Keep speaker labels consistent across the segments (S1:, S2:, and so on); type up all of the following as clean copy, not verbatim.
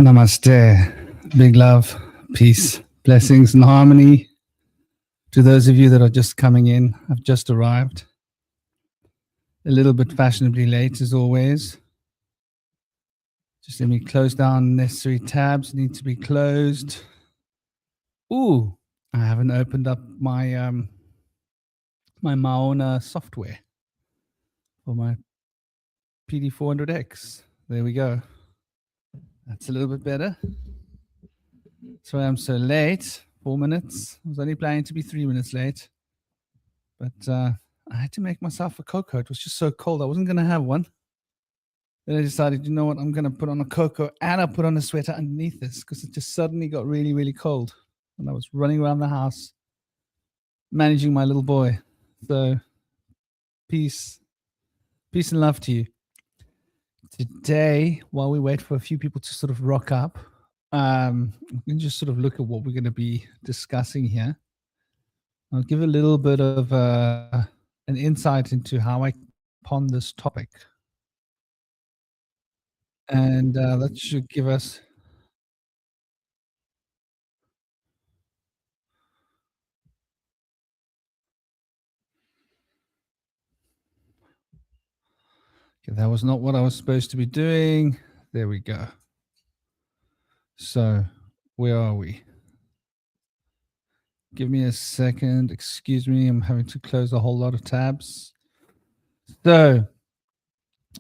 S1: Namaste. Big love, peace, blessings, and harmony to those of you that are just coming in. I've just arrived. A little bit fashionably late as always. Just let me close down necessary tabs. Need to be closed. Ooh, I haven't opened up my my Maona software for my PD400X. There we go. That's a little bit better. Sorry I'm so late. 4 minutes. I was only planning to be 3 minutes late. But I had to make myself a cocoa. It was just so cold. I wasn't going to have one. Then I decided, you know what? I'm going to put on a cocoa and I put on a sweater underneath this because it just suddenly got really, really cold. And I was running around the house managing my little boy. So peace and love to you. Today, while we wait for a few people to sort of rock up, we can just sort of look at what we're going to be discussing here. I'll give a little bit of an insight into how I pond this topic. And that should give us... Okay, that was not what I was supposed to be doing. There we go. So, where are we? Give me a second. Excuse me. I'm having to close a whole lot of tabs. So,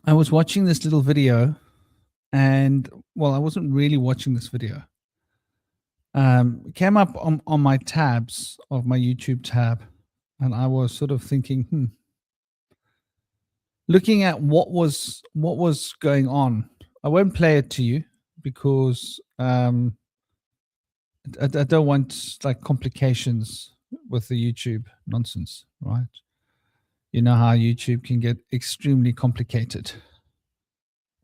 S1: I was watching this little video and, well, I wasn't really watching this video. It came up on my tabs of my YouTube tab, and I was sort of thinking, looking at what was going on. I won't play it to you because I don't want like complications with the YouTube nonsense, right? You know how YouTube can get extremely complicated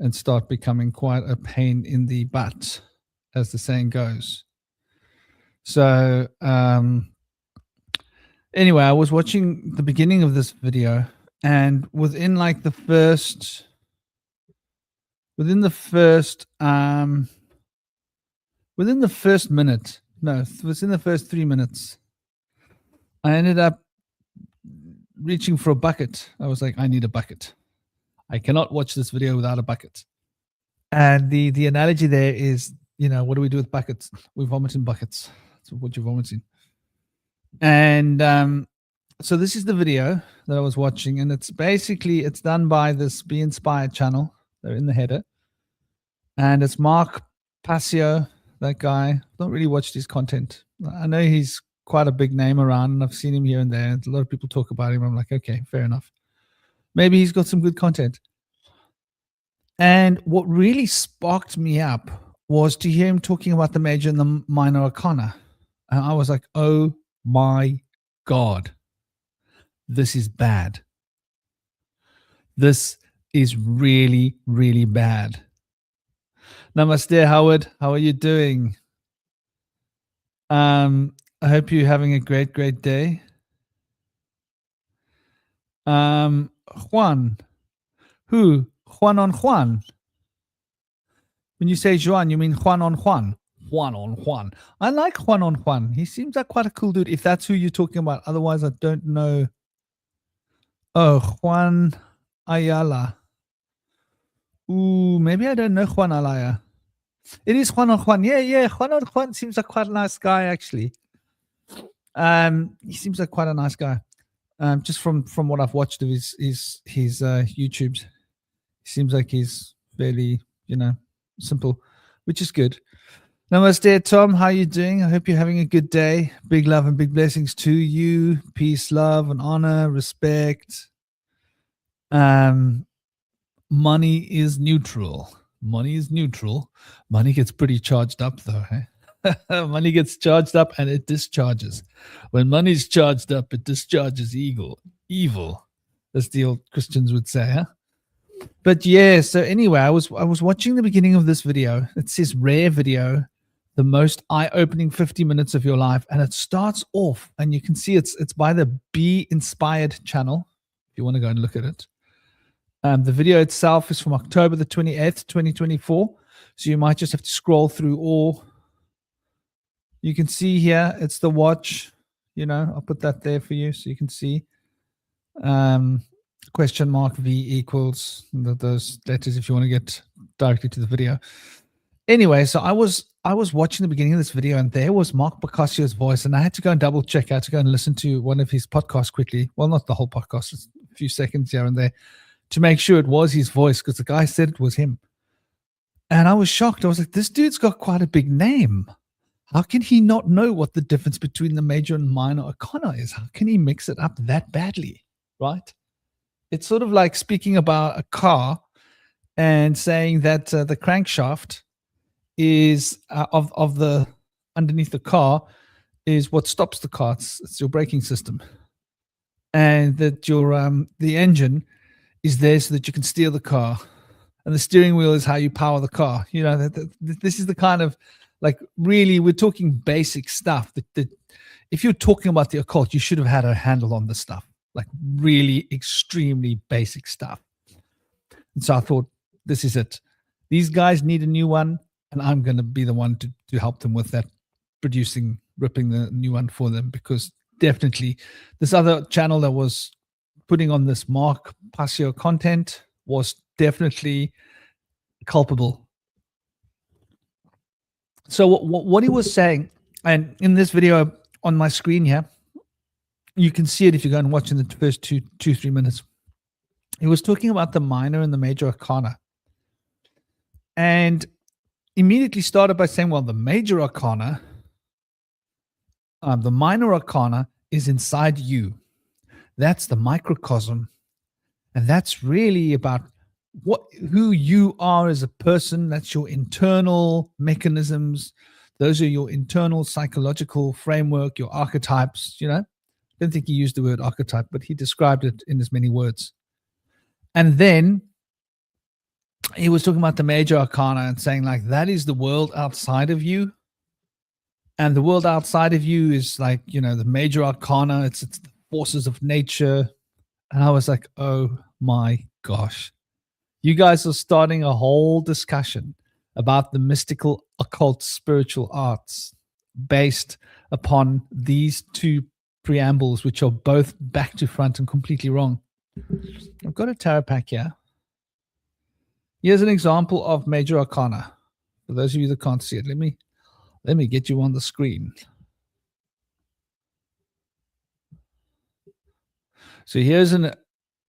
S1: and start becoming quite a pain in the butt, as the saying goes. So anyway, I was watching the beginning of this video, and within the first 3 minutes, I ended up reaching for a bucket. I was like, I need a bucket. I cannot watch this video without a bucket. And the analogy there is, what do we do with buckets? We vomit in buckets. That's what you're vomiting. And so this is the video that I was watching, and it's done by this Be Inspired channel. They're in the header. And it's Mark Passio, that guy. Don't really watch his content. I know he's quite a big name around, and I've seen him here and there. A lot of people talk about him. I'm like, okay, fair enough. Maybe he's got some good content. And what really sparked me up was to hear him talking about the major and the minor arcana. And I was like, oh my God, this is bad. This is really, really bad. Namaste, Howard. How are you doing? I hope you're having a great, great day. Juan. Who? Juan on Juan. When you say Juan, you mean Juan on Juan. Juan on Juan. I like Juan on Juan. He seems like quite a cool dude, if that's who you're talking about. Otherwise, I don't know. Oh, Juan Ayala. Ooh, maybe I don't know Juan Ayala. It is Juan on Juan. Yeah. Juan on Juan seems like quite a nice guy, actually. He seems like quite a nice guy. Just from what I've watched of his YouTubes, he seems like he's fairly, simple, which is good. Namaste, Tom. How are you doing? I hope you're having a good day. Big love and big blessings to you. Peace, love, and honor, respect. Money is neutral. Money is neutral. Money gets pretty charged up, though. Eh? Money gets charged up and it discharges. When money's charged up, it discharges evil, as the old Christians would say. Huh? But yeah, so anyway, I was watching the beginning of this video. It says rare video, the most eye-opening 50 minutes of your life, and it starts off, and you can see it's by the Be Inspired channel. If you want to go and look at it, the video itself is from October the 28th, 2024. So you might just have to scroll through, or you can see here, it's the watch. I'll put that there for you so you can see. Question mark V equals those letters if you want to get directly to the video. Anyway, so I was watching the beginning of this video, and there was Mark Boccaccio's voice, and I had to go and double check. I had to go and listen to one of his podcasts quickly. Well, not the whole podcast, just a few seconds here and there, to make sure it was his voice, because the guy said it was him. And I was shocked. I was like, this dude's got quite a big name. How can he not know what the difference between the major and minor arcana is? How can he mix it up that badly, right? It's sort of like speaking about a car and saying that the crankshaft is of the underneath the car is what stops the car. It's your braking system, and that your the engine is there so that you can steer the car, and the steering wheel is how you power the car. This is the kind of, like, really, we're talking basic stuff that if you're talking about the occult, you should have had a handle on this stuff, like really extremely basic stuff. And so I thought, this is it. These guys need a new one, and I'm going to be the one to help them with that, ripping the new one for them, because definitely this other channel that was putting on this Mark Boccaccio content was definitely culpable. So what he was saying, and in this video on my screen here, you can see it if you go and watch in the first 3 minutes. He was talking about the minor and the major arcana, and immediately started by saying, well, the major arcana, the minor arcana is inside you. That's the microcosm, and that's really about who you are as a person. That's your internal mechanisms. Those are your internal psychological framework, your archetypes. I don't think he used the word archetype, but he described it in as many words. And then he was talking about the major arcana and saying, like, that is the world outside of you. And the world outside of you is like, the major arcana, it's the forces of nature. And I was like, oh my gosh. You guys are starting a whole discussion about the mystical, occult, spiritual arts based upon these two preambles, which are both back to front and completely wrong. I've got a tarot pack here. Here's an example of major arcana. For those of you that can't see it, let me get you on the screen. So here's an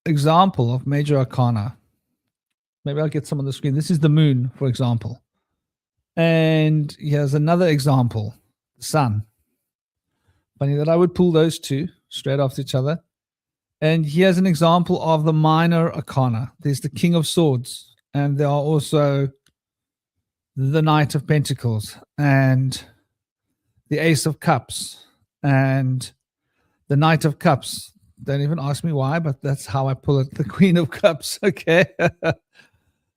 S1: example of major arcana. Maybe I'll get some on the screen. This is the moon, for example. And here's another example, the sun. Funny that I would pull those two straight after each other. And here's an example of the minor arcana. There's the King of Swords, and there are also the Knight of Pentacles, and the Ace of Cups, and the Knight of Cups. Don't even ask me why, but that's how I pull it. The Queen of Cups. Okay.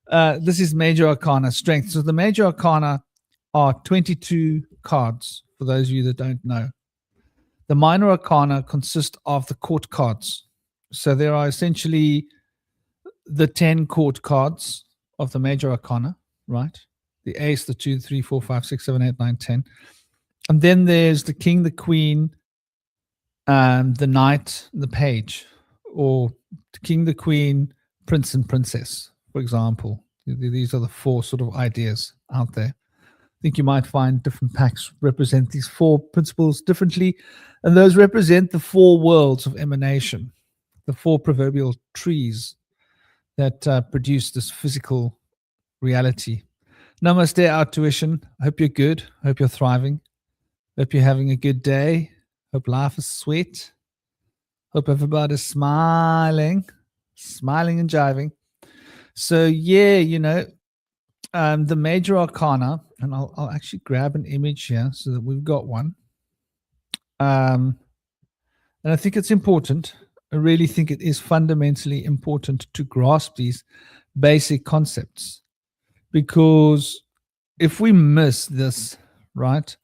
S1: This is major arcana strength. So the major arcana are 22 cards, for those of you that don't know. The minor arcana consist of the court cards. So there are essentially the 10 court cards of the major arcana, right? The ace, the 2, 3, 4, 5, 6, 7, 8, 9, 10. And then there's the king, the queen, the knight, the page, or the king, the queen, prince, and princess, for example. These are the four sort of ideas out there. I think you might find different packs represent these four principles differently, and those represent the four worlds of emanation, the four proverbial trees that produce this physical reality. Namaste, our tuition. I hope you're good. I hope you're thriving. Hope you're having a good day. Hope life is sweet. Hope everybody's smiling and jiving. So yeah, the major arcana, and I'll actually grab an image here so that we've got one. And I think it's important. I really think it is fundamentally important to grasp these basic concepts, because if we miss this, right?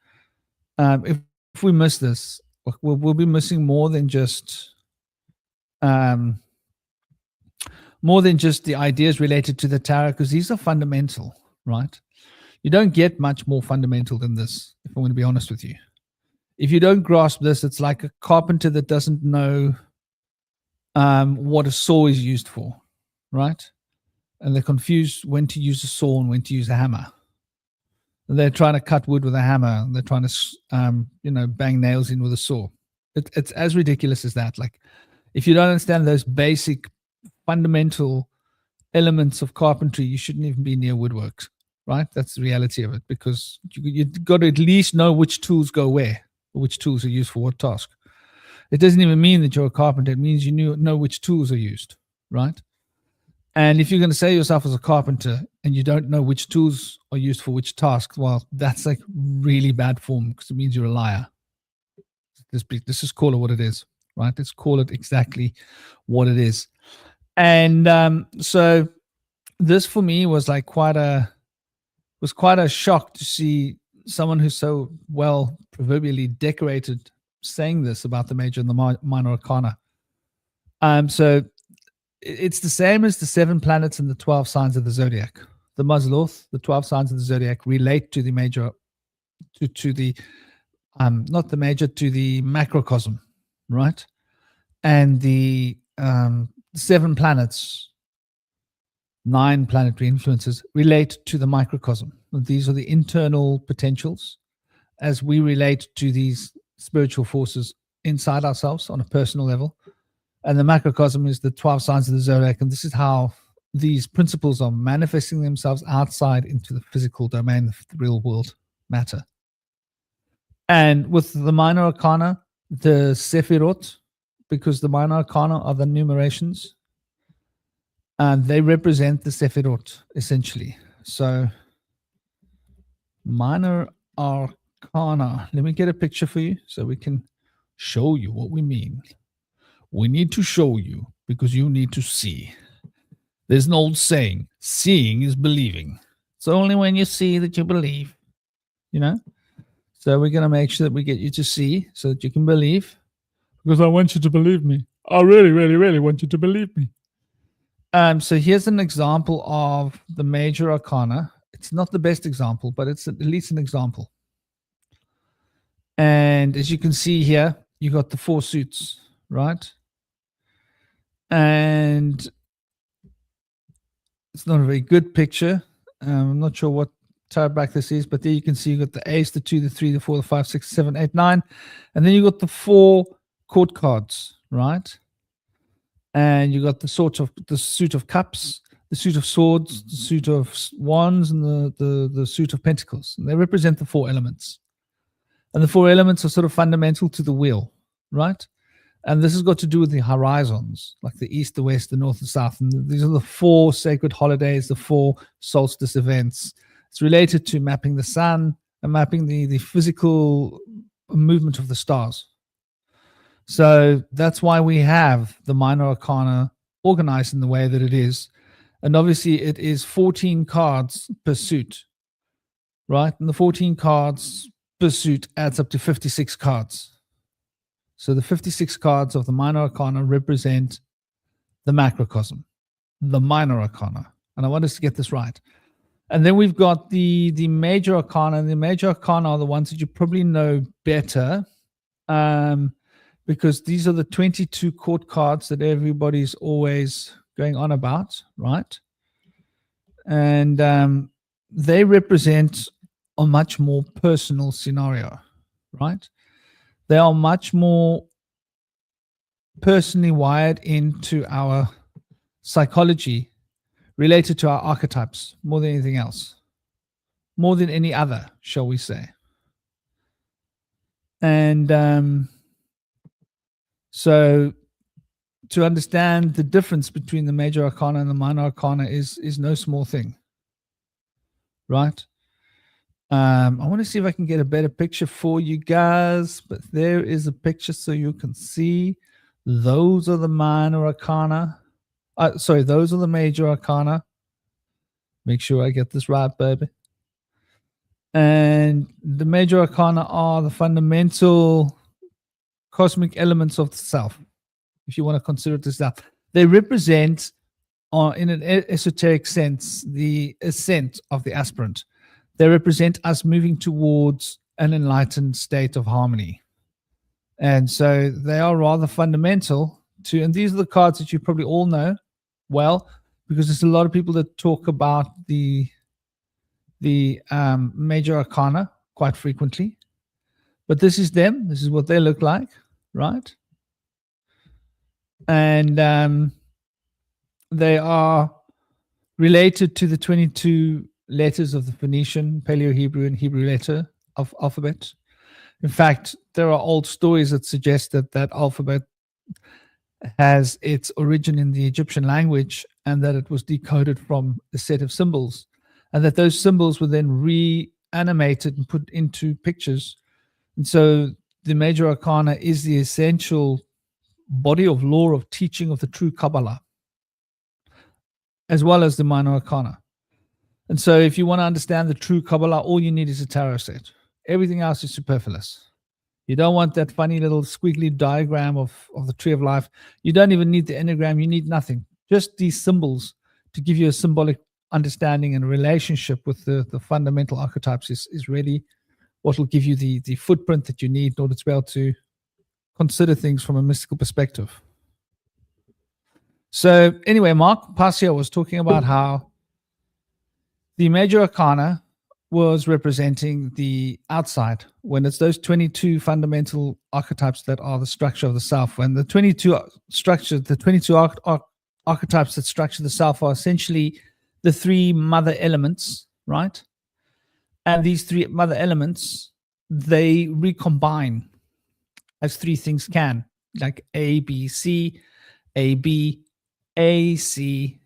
S1: If we miss this, we'll be missing more than just the ideas related to the tarot, because these are fundamental, right? You don't get much more fundamental than this, if I'm going to be honest with you. If you don't grasp this, it's like a carpenter that doesn't know what a saw is used for, right? And they're confused when to use a saw and when to use a hammer. They're trying to cut wood with a hammer. They're trying to, bang nails in with a saw. It's as ridiculous as that. Like, if you don't understand those basic fundamental elements of carpentry, you shouldn't even be near woodworks, right? That's the reality of it, because you've got to at least know which tools go where, or which tools are used for what task. It doesn't even mean that you're a carpenter. It means you know which tools are used, right? And if you're going to say yourself as a carpenter and you don't know which tools are used for which task, well, that's like really bad form, because it means you're a liar. Let's just call it what it is, right? Let's call it exactly what it is. And so this for me was like quite a shock to see someone who's so well proverbially decorated saying this about the major and the minor arcana. So it's the same as the 7 planets and the 12 signs of the zodiac. The Mazaloth, the 12 signs of the zodiac, relate to the major, to the not the major, to the macrocosm, right? And the 7 planets, 9 planetary influences, relate to the microcosm. These are the internal potentials as we relate to these spiritual forces inside ourselves on a personal level. And the macrocosm is the 12 signs of the zodiac. And this is how these principles are manifesting themselves outside into the physical domain of the real world matter. And with the minor arcana, the Sephirot, because the minor arcana are the numerations, and they represent the Sephirot, essentially. So, minor arcana. Let me get a picture for you so we can show you what we mean. We need to show you because you need to see. There's an old saying, seeing is believing. It's only when you see that you believe, So we're going to make sure that we get you to see so that you can believe. Because I want you to believe me. I really, really, really want you to believe me. So here's an example of the major arcana. It's not the best example, but it's at least an example. And as you can see here, you got the 4 suits, right? And it's not a very good picture. I'm not sure what tarot back this is, but there you can see you got the ace, the 2, the 3, the 4, the 5, 6, 7, 8, 9. And then you got the 4 court cards, right? And you got the suit of cups, the suit of swords, the suit of wands, and the suit of pentacles. And they represent the 4 elements. And the 4 elements are sort of fundamental to the wheel, right? And this has got to do with the horizons, like the east, the west, the north, the south. And these are the 4 sacred holidays, the 4 solstice events. It's related to mapping the sun and mapping the physical movement of the stars. So that's why we have the minor arcana organized in the way that it is. And obviously it is 14 cards per suit, right? And the 14 cards per suit adds up to 56 cards. So the 56 cards of the minor arcana represent the macrocosm, the minor arcana. And I want us to get this right. And then we've got the major arcana. And the major arcana are the ones that you probably know better, because these are the 22 court cards that everybody's always going on about, right? And they represent a much more personal scenario, right? They are much more personally wired into our psychology, related to our archetypes more than anything else, more than any other, shall we say. And so to understand the difference between the major arcana and the minor arcana is no small thing, right? I want to see if I can get a better picture for you guys, but there is a picture so you can see. Those are the minor arcana. Those are the major arcana. Make sure I get this right, baby. And the major arcana are the fundamental cosmic elements of the self, if you want to consider it as that. They represent, in an esoteric sense, the ascent of the aspirant. They represent us moving towards an enlightened state of harmony. And so they are rather fundamental to, and these are the cards that you probably all know well, because there's a lot of people that talk about the major arcana quite frequently. But this is them. This is what they look like, right? And they are related to the 22 letters of the Phoenician, Paleo-Hebrew, and Hebrew letter of alphabet. In fact, there are old stories that suggest that that alphabet has its origin in the Egyptian language and that it was decoded from a set of symbols, and that those symbols were then reanimated and put into pictures. And so the major arcana is the essential body of law of teaching of the true Kabbalah, as well as the minor arcana. And so if you want to understand the true Kabbalah, all you need is a tarot set. Everything else is superfluous. You don't want that funny little squiggly diagram of the tree of life. You don't even need the enneagram. You need nothing. Just these symbols to give you a symbolic understanding and relationship with the fundamental archetypes is really what will give you the footprint that you need in order to be able to consider things from a mystical perspective. So anyway, Mark Passio was talking about how the major arcana was representing the outside, when it's those 22 fundamental archetypes that are the structure of the self. When the 22 archetypes that structure the self are essentially the three mother elements, right? And these three mother elements, they recombine as three things can, like A, B, C, A, B, A, C,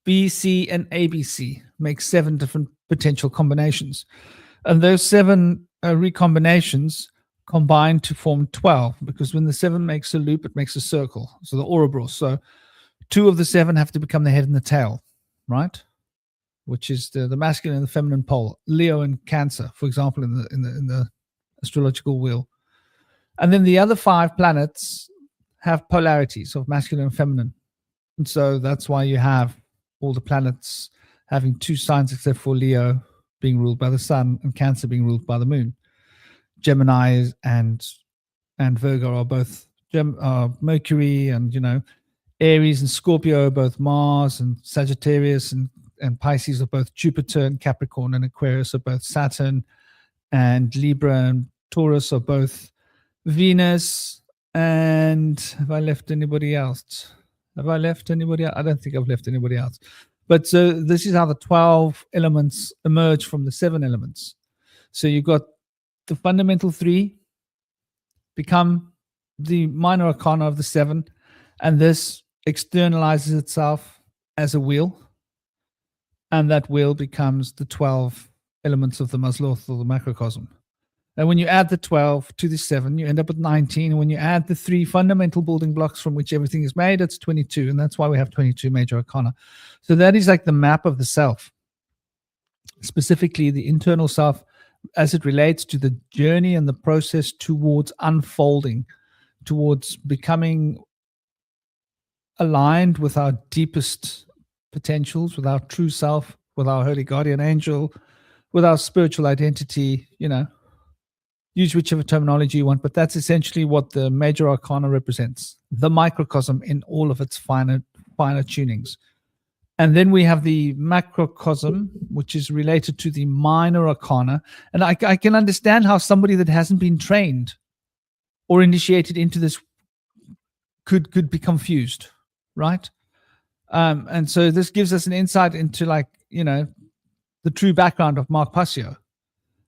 S1: B, C, and ABC make 7 different potential combinations. And those 7 recombinations combine to form 12, because when the 7 makes a loop, it makes a circle. So the Ouroboros. So 2 of the 7 have to become the head and the tail, right? Which is the masculine and the feminine pole, Leo and Cancer, for example, in the astrological wheel. And then the other 5 planets have polarities of masculine and feminine. And so that's why you have all the planets having 2 signs, except for Leo being ruled by the sun and Cancer being ruled by the moon. Gemini and Virgo are both Mercury, and Aries and Scorpio are both Mars, and Sagittarius and Pisces are both Jupiter, and Capricorn and Aquarius are both Saturn, and Libra and Taurus are both Venus. And have I left anybody else? I don't think I've left anybody else. But so this is how the 12 elements emerge from the 7 elements. So you've got the fundamental 3 become the minor arcana of the 7, and this externalizes itself as a wheel, and that wheel becomes the 12 elements of the Mazloth, or the macrocosm. And when you add the 12 to the 7, you end up with 19. And when you add the 3 fundamental building blocks from which everything is made, it's 22. And that's why we have 22 major arcana. So that is like the map of the self, specifically the internal self, as it relates to the journey and the process towards unfolding, towards becoming aligned with our deepest potentials, with our true self, with our holy guardian angel, with our spiritual identity. Use whichever terminology you want, but that's essentially what the major arcana represents, the microcosm in all of its finer tunings. And then we have the macrocosm, which is related to the minor arcana. And I can understand how somebody that hasn't been trained or initiated into this could be confused, right? And so this gives us an insight into, the true background of Mark Passio.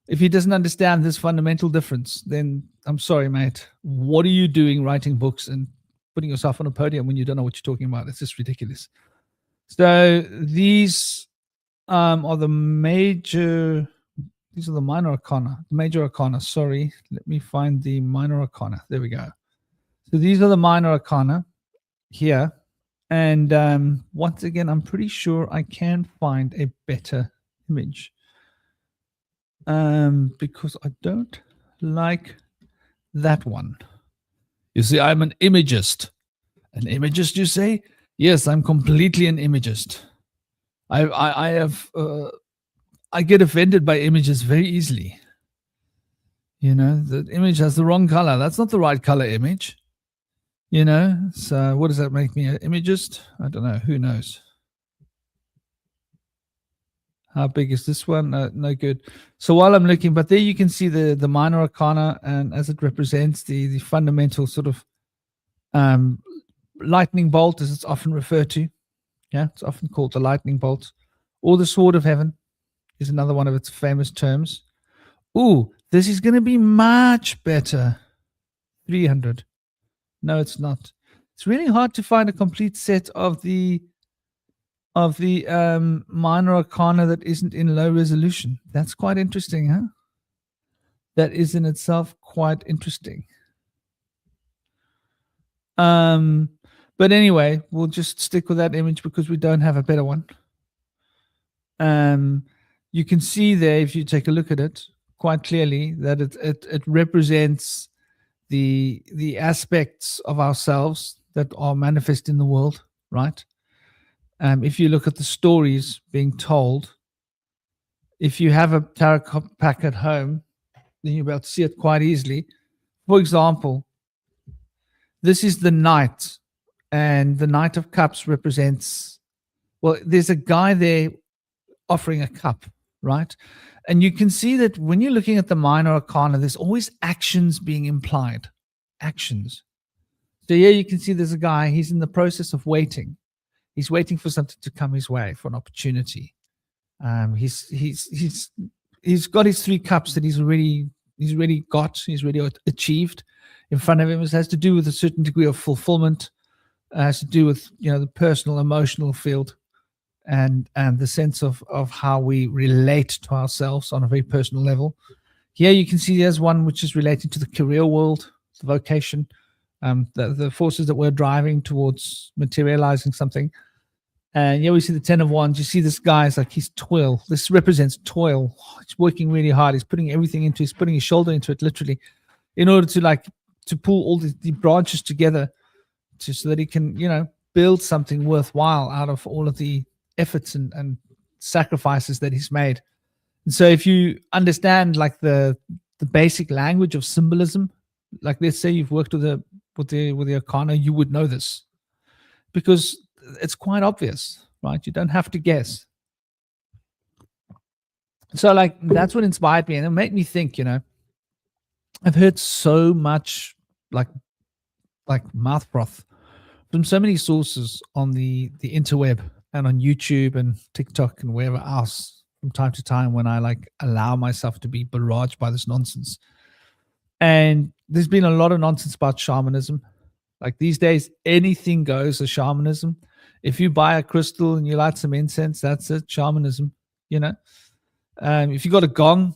S1: If he doesn't understand this fundamental difference, then I'm sorry, mate. What are you doing writing books and putting yourself on a podium when you don't know what you're talking about? It's just ridiculous. So these are the major, these are the minor arcana, the major arcana. Sorry, let me find the minor arcana. There we go. So these are the minor arcana here. And once again, I'm pretty sure I can find a better image. Because I don't like that one. You see, I'm an imagist. An imagist, you say? Yes, I'm completely an imagist. I have I get offended by images very easily. You know, the image has the wrong color. That's not the right color image. You know, so what does that make me, an imagist? I don't know. Who knows? How big is this one? No good. So while I'm looking, but there you can see the minor arcana, and as it represents the fundamental sort of lightning bolt, as it's often referred to. Yeah, it's often called the lightning bolt, or the sword of heaven is another one of its famous terms. Ooh, this is going to be much better. 300. No, it's not. It's really hard to find a complete set of the minor arcana that isn't in low resolution. That's quite interesting, huh? That is in itself quite interesting. But anyway, we'll just stick with that image because we don't have a better one. You can see there, if you take a look at it, quite clearly that it represents the aspects of ourselves that are manifest in the world, right? If you look at the stories being told, if you have a tarot pack at home, then you'll be able to see it quite easily. For example, this is the Knight, and the Knight of Cups represents, well, there's a guy there offering a cup, right? And you can see that when you're looking at the minor arcana, there's always actions being implied. Actions. So here you can see there's a guy, he's in the process of waiting. He's waiting for something to come his way, for an opportunity. He's got his 3 cups that he's already achieved in front of him. It has to do with a certain degree of fulfillment. It has to do with, you know, the personal, emotional field, and the sense of how we relate to ourselves on a very personal level. Here you can see there's one which is related to the career world, the vocation, the forces that we're driving towards materializing something. And here we see the 10 of Wands. You see this guy's like, he's toil. This represents toil. He's working really hard. He's putting everything into, he's putting his shoulder into it, literally, in order to pull all the branches together so that he can, you know, build something worthwhile out of all of the efforts and sacrifices that he's made. And so if you understand like the basic language of symbolism, like let's say you've worked with the arcana, you would know this because it's quite obvious, right? You don't have to guess. So like that's what inspired me, and it made me think, you know, I've heard so much like mouth froth from so many sources on the interweb and on YouTube and TikTok and wherever else from time to time when I like allow myself to be barraged by this nonsense. And there's been a lot of nonsense about shamanism. Like these days, anything goes as shamanism. If you buy a crystal and you light some incense, that's it, shamanism, you know. If you got a gong,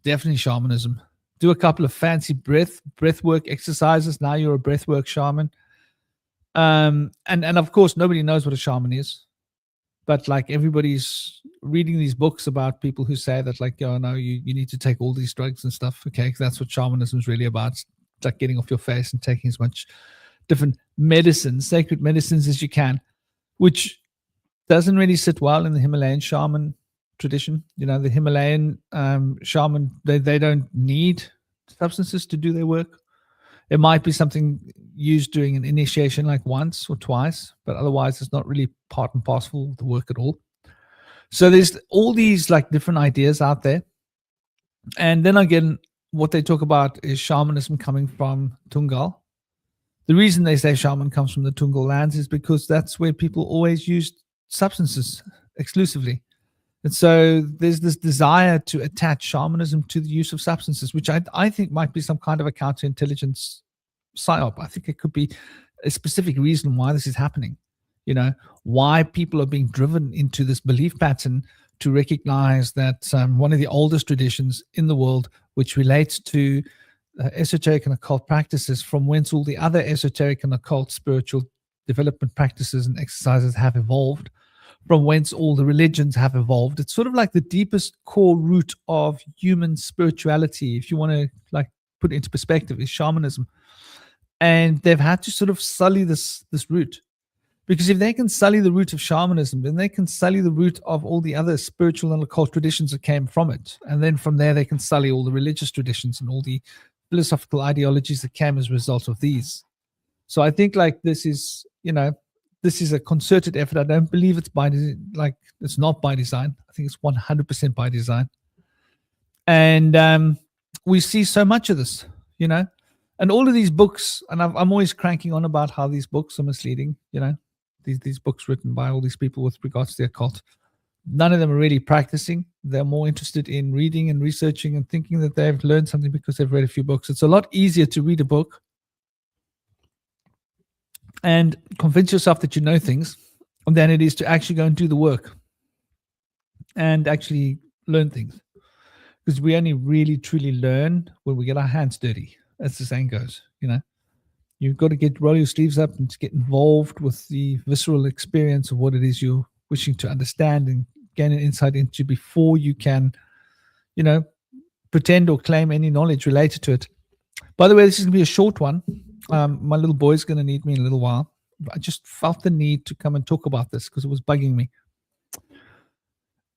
S1: definitely shamanism. Do a couple of fancy breathwork exercises. Now you're a breathwork shaman. And of course, nobody knows what a shaman is. But like everybody's reading these books about people who say that like, oh no, you need to take all these drugs and stuff. Okay, that's what shamanism is really about. It's like getting off your face and taking as much different medicines, sacred medicines as you can, which doesn't really sit well in the Himalayan shaman tradition. You know, the Himalayan shaman, they don't need substances to do their work. It might be something used during an initiation like once or twice, but otherwise it's not really part and parcel of the work at all. So there's all these like different ideas out there. And then again, what they talk about is shamanism coming from Tungal. The reason they say shaman comes from the Tungal lands is because that's where people always used substances exclusively. And so there's this desire to attach shamanism to the use of substances, which I think might be some kind of a counterintelligence psyop. I think it could be a specific reason why this is happening. You know, why people are being driven into this belief pattern to recognize that one of the oldest traditions in the world, which relates to esoteric and occult practices, from whence all the other esoteric and occult spiritual development practices and exercises have evolved, from whence all the religions have evolved. It's sort of like the deepest core root of human spirituality, if you want to like put it into perspective, is shamanism. And they've had to sort of sully this root. Because if they can sully the root of shamanism, then they can sully the root of all the other spiritual and occult traditions that came from it. And then from there, they can sully all the religious traditions and all the philosophical ideologies that came as a result of these. So I think like this is, this is a concerted effort. I don't believe it's it's not by design. I think it's 100% by design. And we see so much of this, and all of these books, and I'm always cranking on about how these books are misleading, these books written by all these people with regards to the occult. None of them are really practicing. They're more interested in reading and researching and thinking that they've learned something because they've read a few books. It's a lot easier to read a book and convince yourself that you know things than it is to actually go and do the work and actually learn things. Because we only really, truly learn when we get our hands dirty, as the saying goes, You've got to roll your sleeves up and to get involved with the visceral experience of what it is you're wishing to understand and gain an insight into before you can, pretend or claim any knowledge related to it. By the way, this is going to be a short one. My little boy's going to need me in a little while. I just felt the need to come and talk about this because it was bugging me.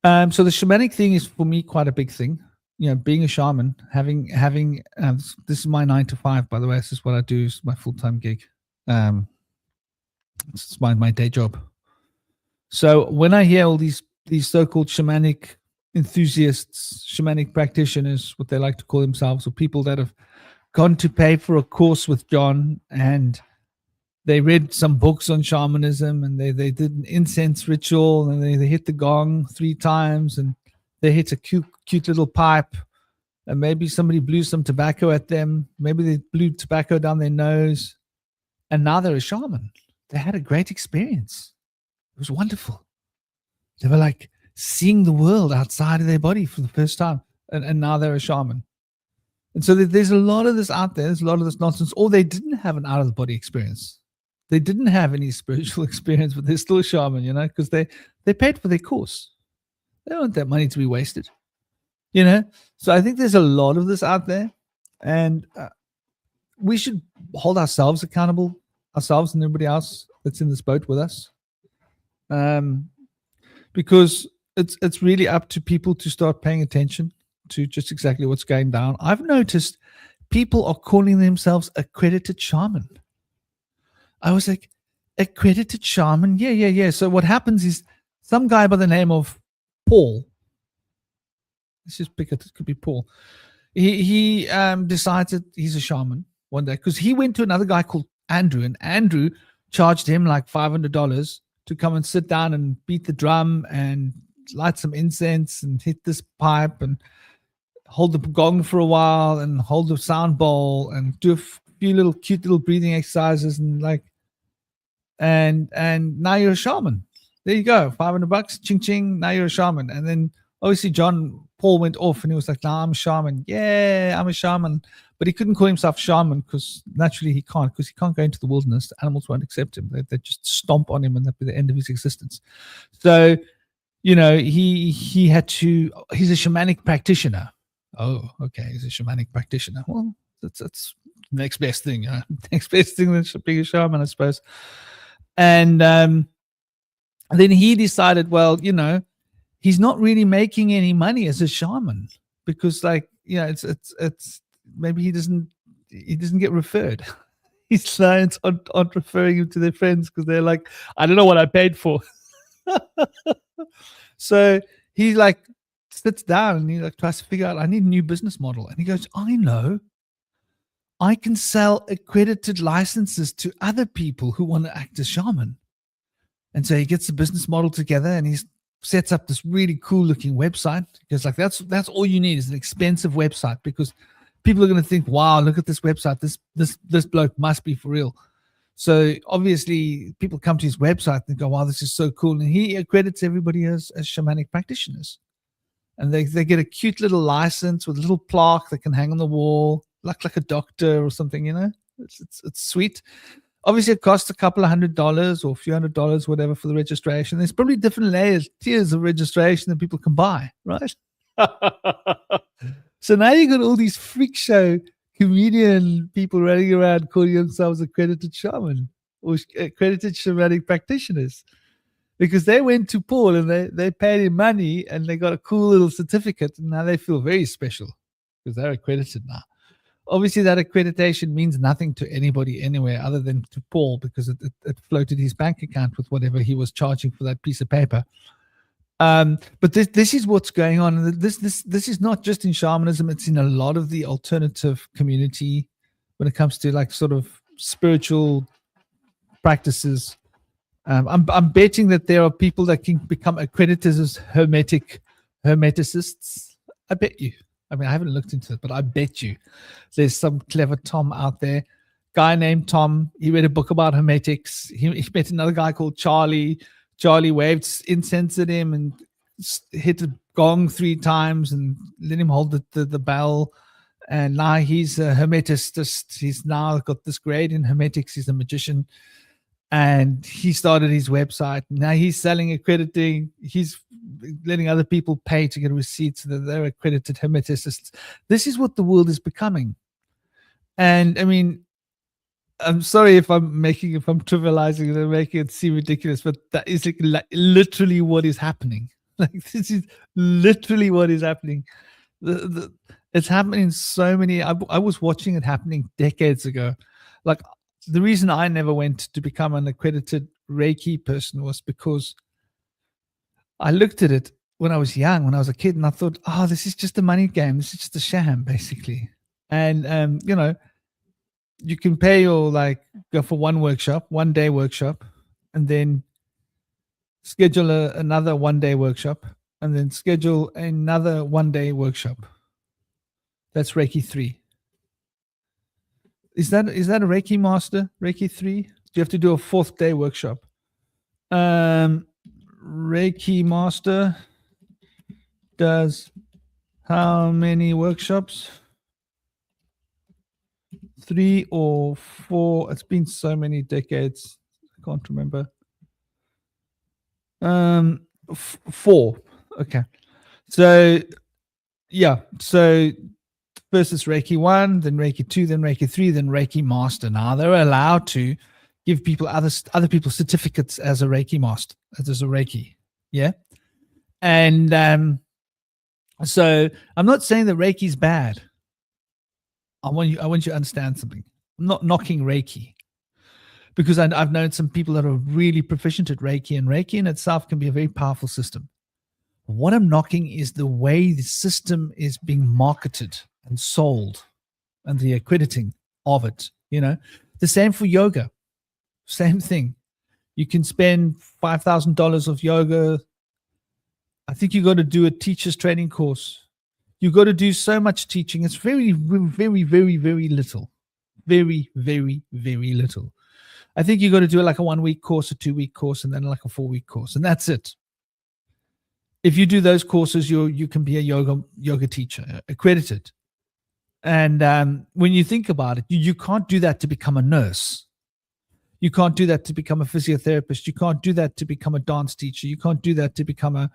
S1: So the shamanic thing is for me quite a big thing. Being a shaman, having this is my 9 to 5, by the way. This is what I do. It's my full-time gig. It's my day job. So when I hear all these so-called shamanic enthusiasts, shamanic practitioners, what they like to call themselves, or people that have gone to pay for a course with John and they read some books on shamanism and they did an incense ritual and they hit the gong 3 times and they hit a cute little pipe, and maybe somebody blew some tobacco at them. Maybe they blew tobacco down their nose, and now they're a shaman. They had a great experience. It was wonderful. They were like seeing the world outside of their body for the first time, and now they're a shaman. And so there's a lot of this out there. There's a lot of this nonsense. Or they didn't have an out-of-the-body experience. They didn't have any spiritual experience, but they're still a shaman, because they paid for their course. They don't want that money to be wasted, So I think there's a lot of this out there, and we should hold ourselves accountable, ourselves and everybody else that's in this boat with us, because it's really up to people to start paying attention to just exactly what's going down. I've noticed people are calling themselves accredited shaman. I was like, accredited shaman? Yeah. So what happens is some guy by the name of Paul, let's just pick it could be Paul. He decided he's a shaman one day because he went to another guy called Andrew, and Andrew charged him like $500 to come and sit down and beat the drum and light some incense and hit this pipe and hold the gong for a while and hold the sound bowl and do a few little cute little breathing exercises and now you're a shaman. There you go, $500, ching ching. Now you're a shaman. And then obviously Paul went off and he was like, "Nah, I'm a shaman. Yeah, I'm a shaman." But he couldn't call himself shaman because naturally he can't go into the wilderness. The animals won't accept him. They just stomp on him and that'd be the end of his existence. So, he had to. He's a shamanic practitioner. Oh, okay, he's a shamanic practitioner. Well, that's next best thing. Next best thing than being a shaman, I suppose. And then he decided, well, he's not really making any money as a shaman because, it's maybe he doesn't get referred. His clients aren't referring him to their friends because they're like, I don't know what I paid for. So he sits down and he tries to figure out, I need a new business model. And he goes, I know. I can sell accredited licenses to other people who want to act as shaman. And so he gets the business model together and he sets up this really cool looking website. Because that's all you need is an expensive website because people are going to think, wow, look at this website. This bloke must be for real. So obviously people come to his website and go, wow, this is so cool. And he accredits everybody as shamanic practitioners. And they get a cute little license with a little plaque that can hang on the wall, like a doctor or something, It's sweet. Obviously, it costs a couple of $100 or a few $100, whatever, for the registration. There's probably different tiers of registration that people can buy, right? So now you got all these freak show comedian people running around calling themselves accredited shaman. or accredited shamanic practitioners, because they went to Paul and they paid him money and they got a cool little certificate, and now they feel very special because they're accredited now. Obviously, that accreditation means nothing to anybody anywhere other than to Paul, because it floated his bank account with whatever he was charging for that piece of paper. But this is what's going on. This is not just in shamanism; it's in a lot of the alternative community when it comes to like sort of spiritual practices. I'm betting that there are people that can become accredited as hermeticists. I bet you. I mean, I haven't looked into it, but I bet you there's some clever Tom out there. Guy named Tom. He read a book about hermetics. He met another guy called Charlie. Charlie waved incense at him and hit a gong 3 times and let him hold the bell. And now he's a hermeticist. He's now got this grade in hermetics. He's a magician. And he started his website. Now he's selling accrediting. He's letting other people pay to get receipts so that they're accredited hermeticists. This is what the world is becoming. And I mean, I'm sorry if I'm trivializing it and making it seem ridiculous, but that is like literally what is happening. Like, this is literally what is happening. It's happening in so many. I was watching it happening decades ago. Like, the reason I never went to become an accredited Reiki person was because I looked at it when I was young, when I was a kid, and I thought, oh, this is just a money game. This is just a sham, basically. And, you can pay or like go for one day workshop, and then schedule another 1 day workshop, and then schedule another 1 day workshop. That's Reiki 3. Is that a Reiki master? Reiki 3? Do you have to do a 4th day workshop? Reiki master does how many workshops? 3 or 4? It's been so many decades. I can't remember. 4. Okay. So yeah. So first it's Reiki 1, then Reiki 2, then Reiki 3, then Reiki Master. Now they're allowed to give people other people's certificates as a Reiki Master, as a Reiki. Yeah. And so I'm not saying that Reiki is bad. I want you to understand something. I'm not knocking Reiki, because I've known some people that are really proficient at Reiki, and Reiki in itself can be a very powerful system. What I'm knocking is the way the system is being marketed and sold, and the accrediting of it. The same for yoga. Same thing. You can spend $5,000 of yoga. I think you got to do a teacher's training course. You got to do so much teaching. It's very, very, very, very little. Very, very, very little. I think you got to do like a 1-week course, a 2-week course, and then like a 4-week course, and that's it. If you do those courses, you can be a yoga teacher, accredited. And when you think about it, you can't do that to become a nurse. You can't do that to become a physiotherapist. You can't do that to become a dance teacher. You can't do that to become a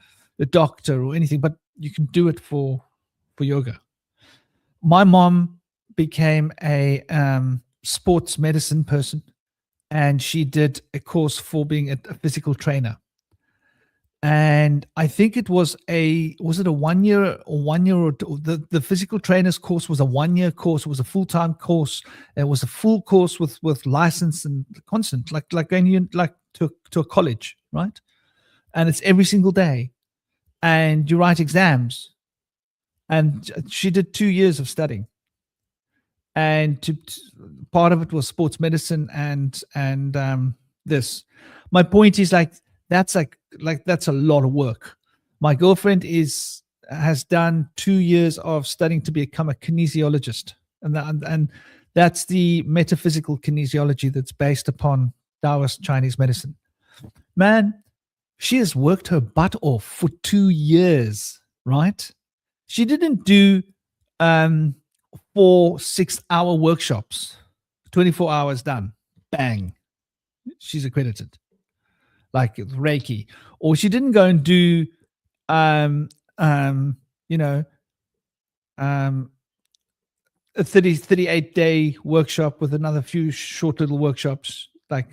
S1: doctor or anything, but you can do it for yoga. My mom became a sports medicine person, and she did a course for being a physical trainer. And I think it was it a 1 year or the physical trainer's course was a 1-year course. It was a full-time course. It was a full course with license and constant, like going to a college, right? And it's every single day, and you write exams. And she did 2 years of studying, and part of it was sports medicine and this. My point is that's that's a lot of work. My girlfriend has done 2 years of studying to become a kinesiologist, and that's the metaphysical kinesiology that's based upon Taoist Chinese medicine. Man, she has worked her butt off for 2 years, right? She didn't do 4 6-hour workshops, 24 hours done, bang, she's accredited, like Reiki. Or she didn't go and do a 38-day workshop with another few short little workshops, like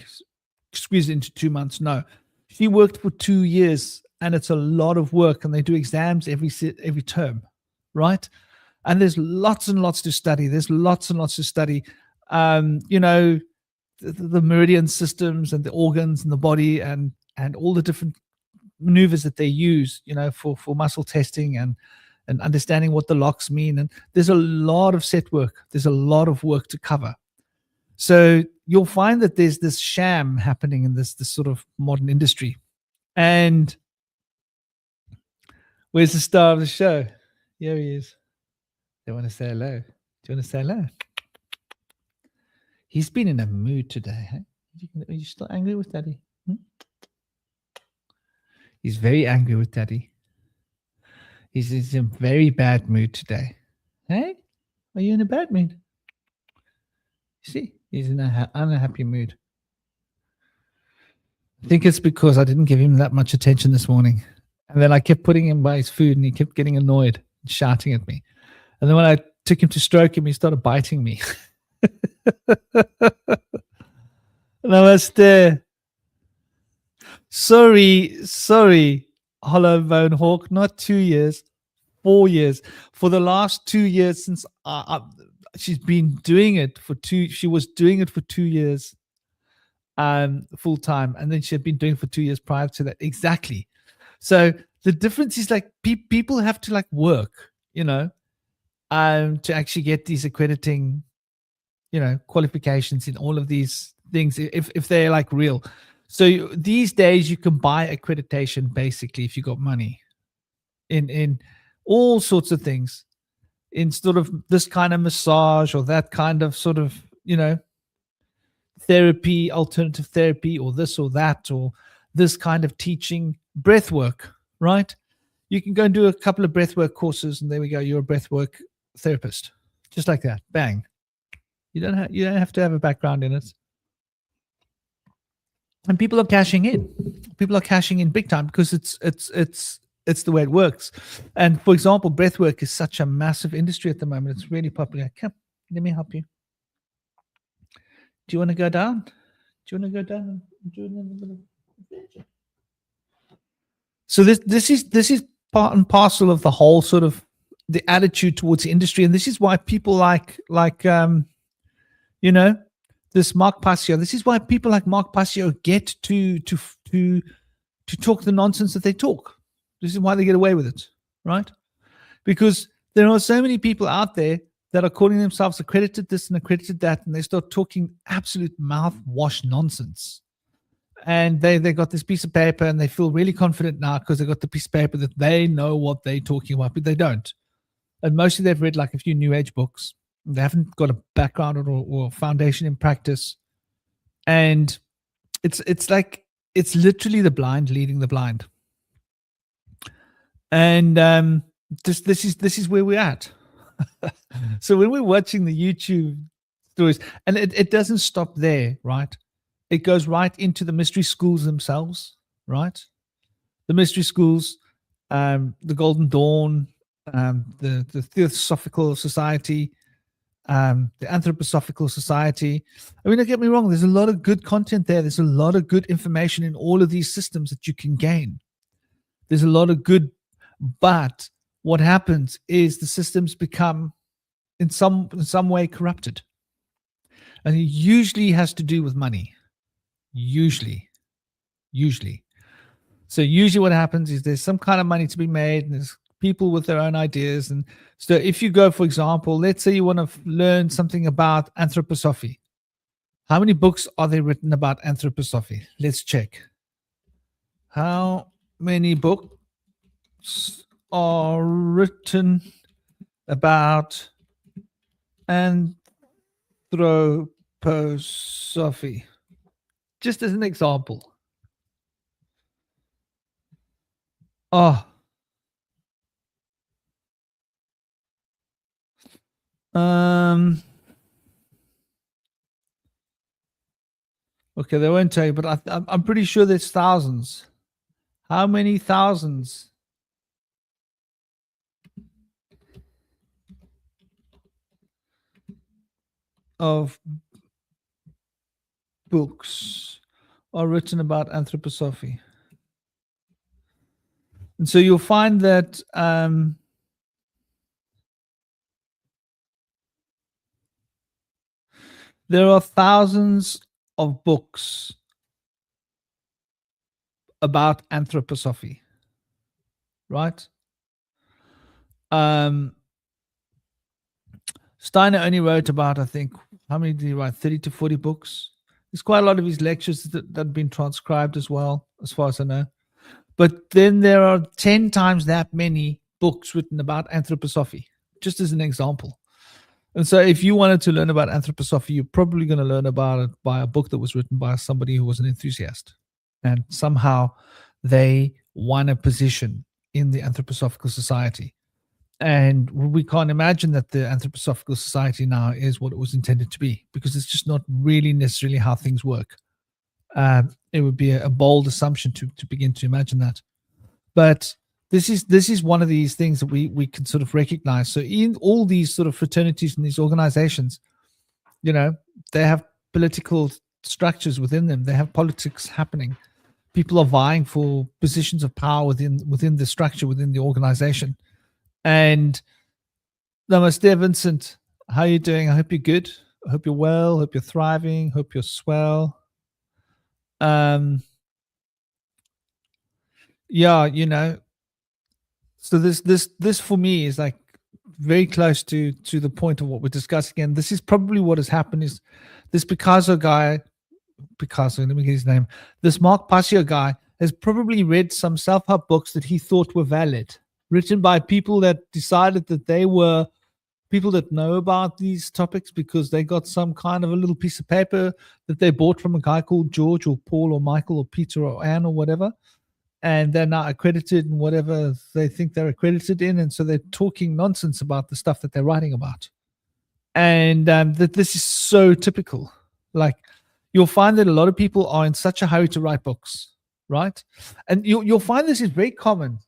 S1: squeeze it into 2 months. No, she worked for 2 years, and it's a lot of work, and they do exams every term, right? And there's lots and lots to study. There's lots and lots to study. You know, the meridian systems and the organs and the body and all the different maneuvers that they use, you know, for muscle testing and understanding what the locks mean. And there's a lot of set work. There's a lot of work to cover. So you'll find that there's this sham happening in this sort of modern industry. And where's the star of the show? Here he is. They want to say hello. Do you want to say hello? He's been in a mood today. Huh? Are you still angry with Daddy? He's very angry with Daddy. He's in a very bad mood today. Hey? Are you in a bad mood? You see, he's in an unhappy mood. I think it's because I didn't give him that much attention this morning. And then I kept putting him by his food, and he kept getting annoyed and shouting at me. And then when I took him to stroke him, he started biting me. Namaste. Sorry, Hollow Bone Hawk, not 2 years, 4 years. For the last 2 years since she's been doing it she was doing it for 2 years full time, and then she had been doing it for 2 years prior to that. Exactly. So the difference is like people have to like work, you know, to actually get these accrediting, you know, qualifications in all of these things if they're like real. So these days you can buy accreditation basically if you got money in all sorts of things, in sort of this kind of massage or that kind of sort of, you know, therapy, alternative therapy, or this or that, or this kind of teaching, breath work, right? You can go and do a couple of breathwork courses, and there we go. You're a breathwork therapist, just like that. Bang. You don't have to have a background in it. And people are cashing in. People are cashing in big time because it's the way it works. And for example, breathwork is such a massive industry at the moment. It's really popular. Come, let me help you. Do you want to go down? Do you want to go down and do a little bit of adventure? So this is part and parcel of the whole sort of the attitude towards the industry, and this is why people like you know, this Mark Passio. This is why people like Mark Passio get to talk the nonsense that they talk. This is why they get away with it, right? Because there are so many people out there that are calling themselves accredited this and accredited that, and they start talking absolute mouthwash nonsense. And they got this piece of paper, and they feel really confident now because they got the piece of paper that they know what they're talking about, but they don't. And mostly they've read like a few New Age books. They haven't got a background or foundation in practice. And it's like, it's literally the blind leading the blind. And this is where we're at. So when we're watching the YouTube stories, and it doesn't stop there, right? It goes right into the mystery schools themselves, right? The mystery schools, the Golden Dawn, the Theosophical Society, the Anthroposophical Society. I mean, don't get me wrong, there's a lot of good content there. There's a lot of good information in all of these systems that you can gain. There's a lot of good, but what happens is the systems become in some way corrupted. And it usually has to do with money. Usually. So usually what happens is there's some kind of money to be made, and there's people with their own ideas. And so if you go, for example, let's say you want to learn something about anthroposophy. How many books are there written about anthroposophy? Let's check. How many books are written about anthroposophy? Just as an example. Oh. Okay, they won't tell you, but I'm pretty sure there's thousands. How many thousands? Of books are written about anthroposophy. And so you'll find that there are thousands of books about anthroposophy, right? Steiner only wrote about, I think, how many did he write? 30 to 40 books. There's quite a lot of his lectures that have been transcribed as well, as far as I know. But then there are 10 times that many books written about anthroposophy, just as an example. And so if you wanted to learn about anthroposophy, you're probably going to learn about it by a book that was written by somebody who was an enthusiast. And somehow they won a position in the Anthroposophical Society. And we can't imagine that the Anthroposophical Society now is what it was intended to be, because it's just not really necessarily how things work. It would be a bold assumption to begin to imagine that. But this is one of these things that we can sort of recognize. So in all these sort of fraternities and these organizations, you know, they have political structures within them. They have politics happening. People are vying for positions of power within the structure, within the organization. And Namaste, Vincent. How are you doing? I hope you're good. I hope you're well. Hope you're thriving. Hope you're swell. Yeah, you know. So this for me is like very close to the point of what we're discussing. And this is probably what has happened is this Picasso guy, let me get his name. This Mark Passio guy has probably read some self-help books that he thought were valid, written by people that decided that they were people that know about these topics because they got some kind of a little piece of paper that they bought from a guy called George or Paul or Michael or Peter or Anne or whatever. And they're now accredited in whatever they think they're accredited in. And so they're talking nonsense about the stuff that they're writing about. And that this is so typical. Like, you'll find that a lot of people are in such a hurry to write books, right? And you'll find this is very common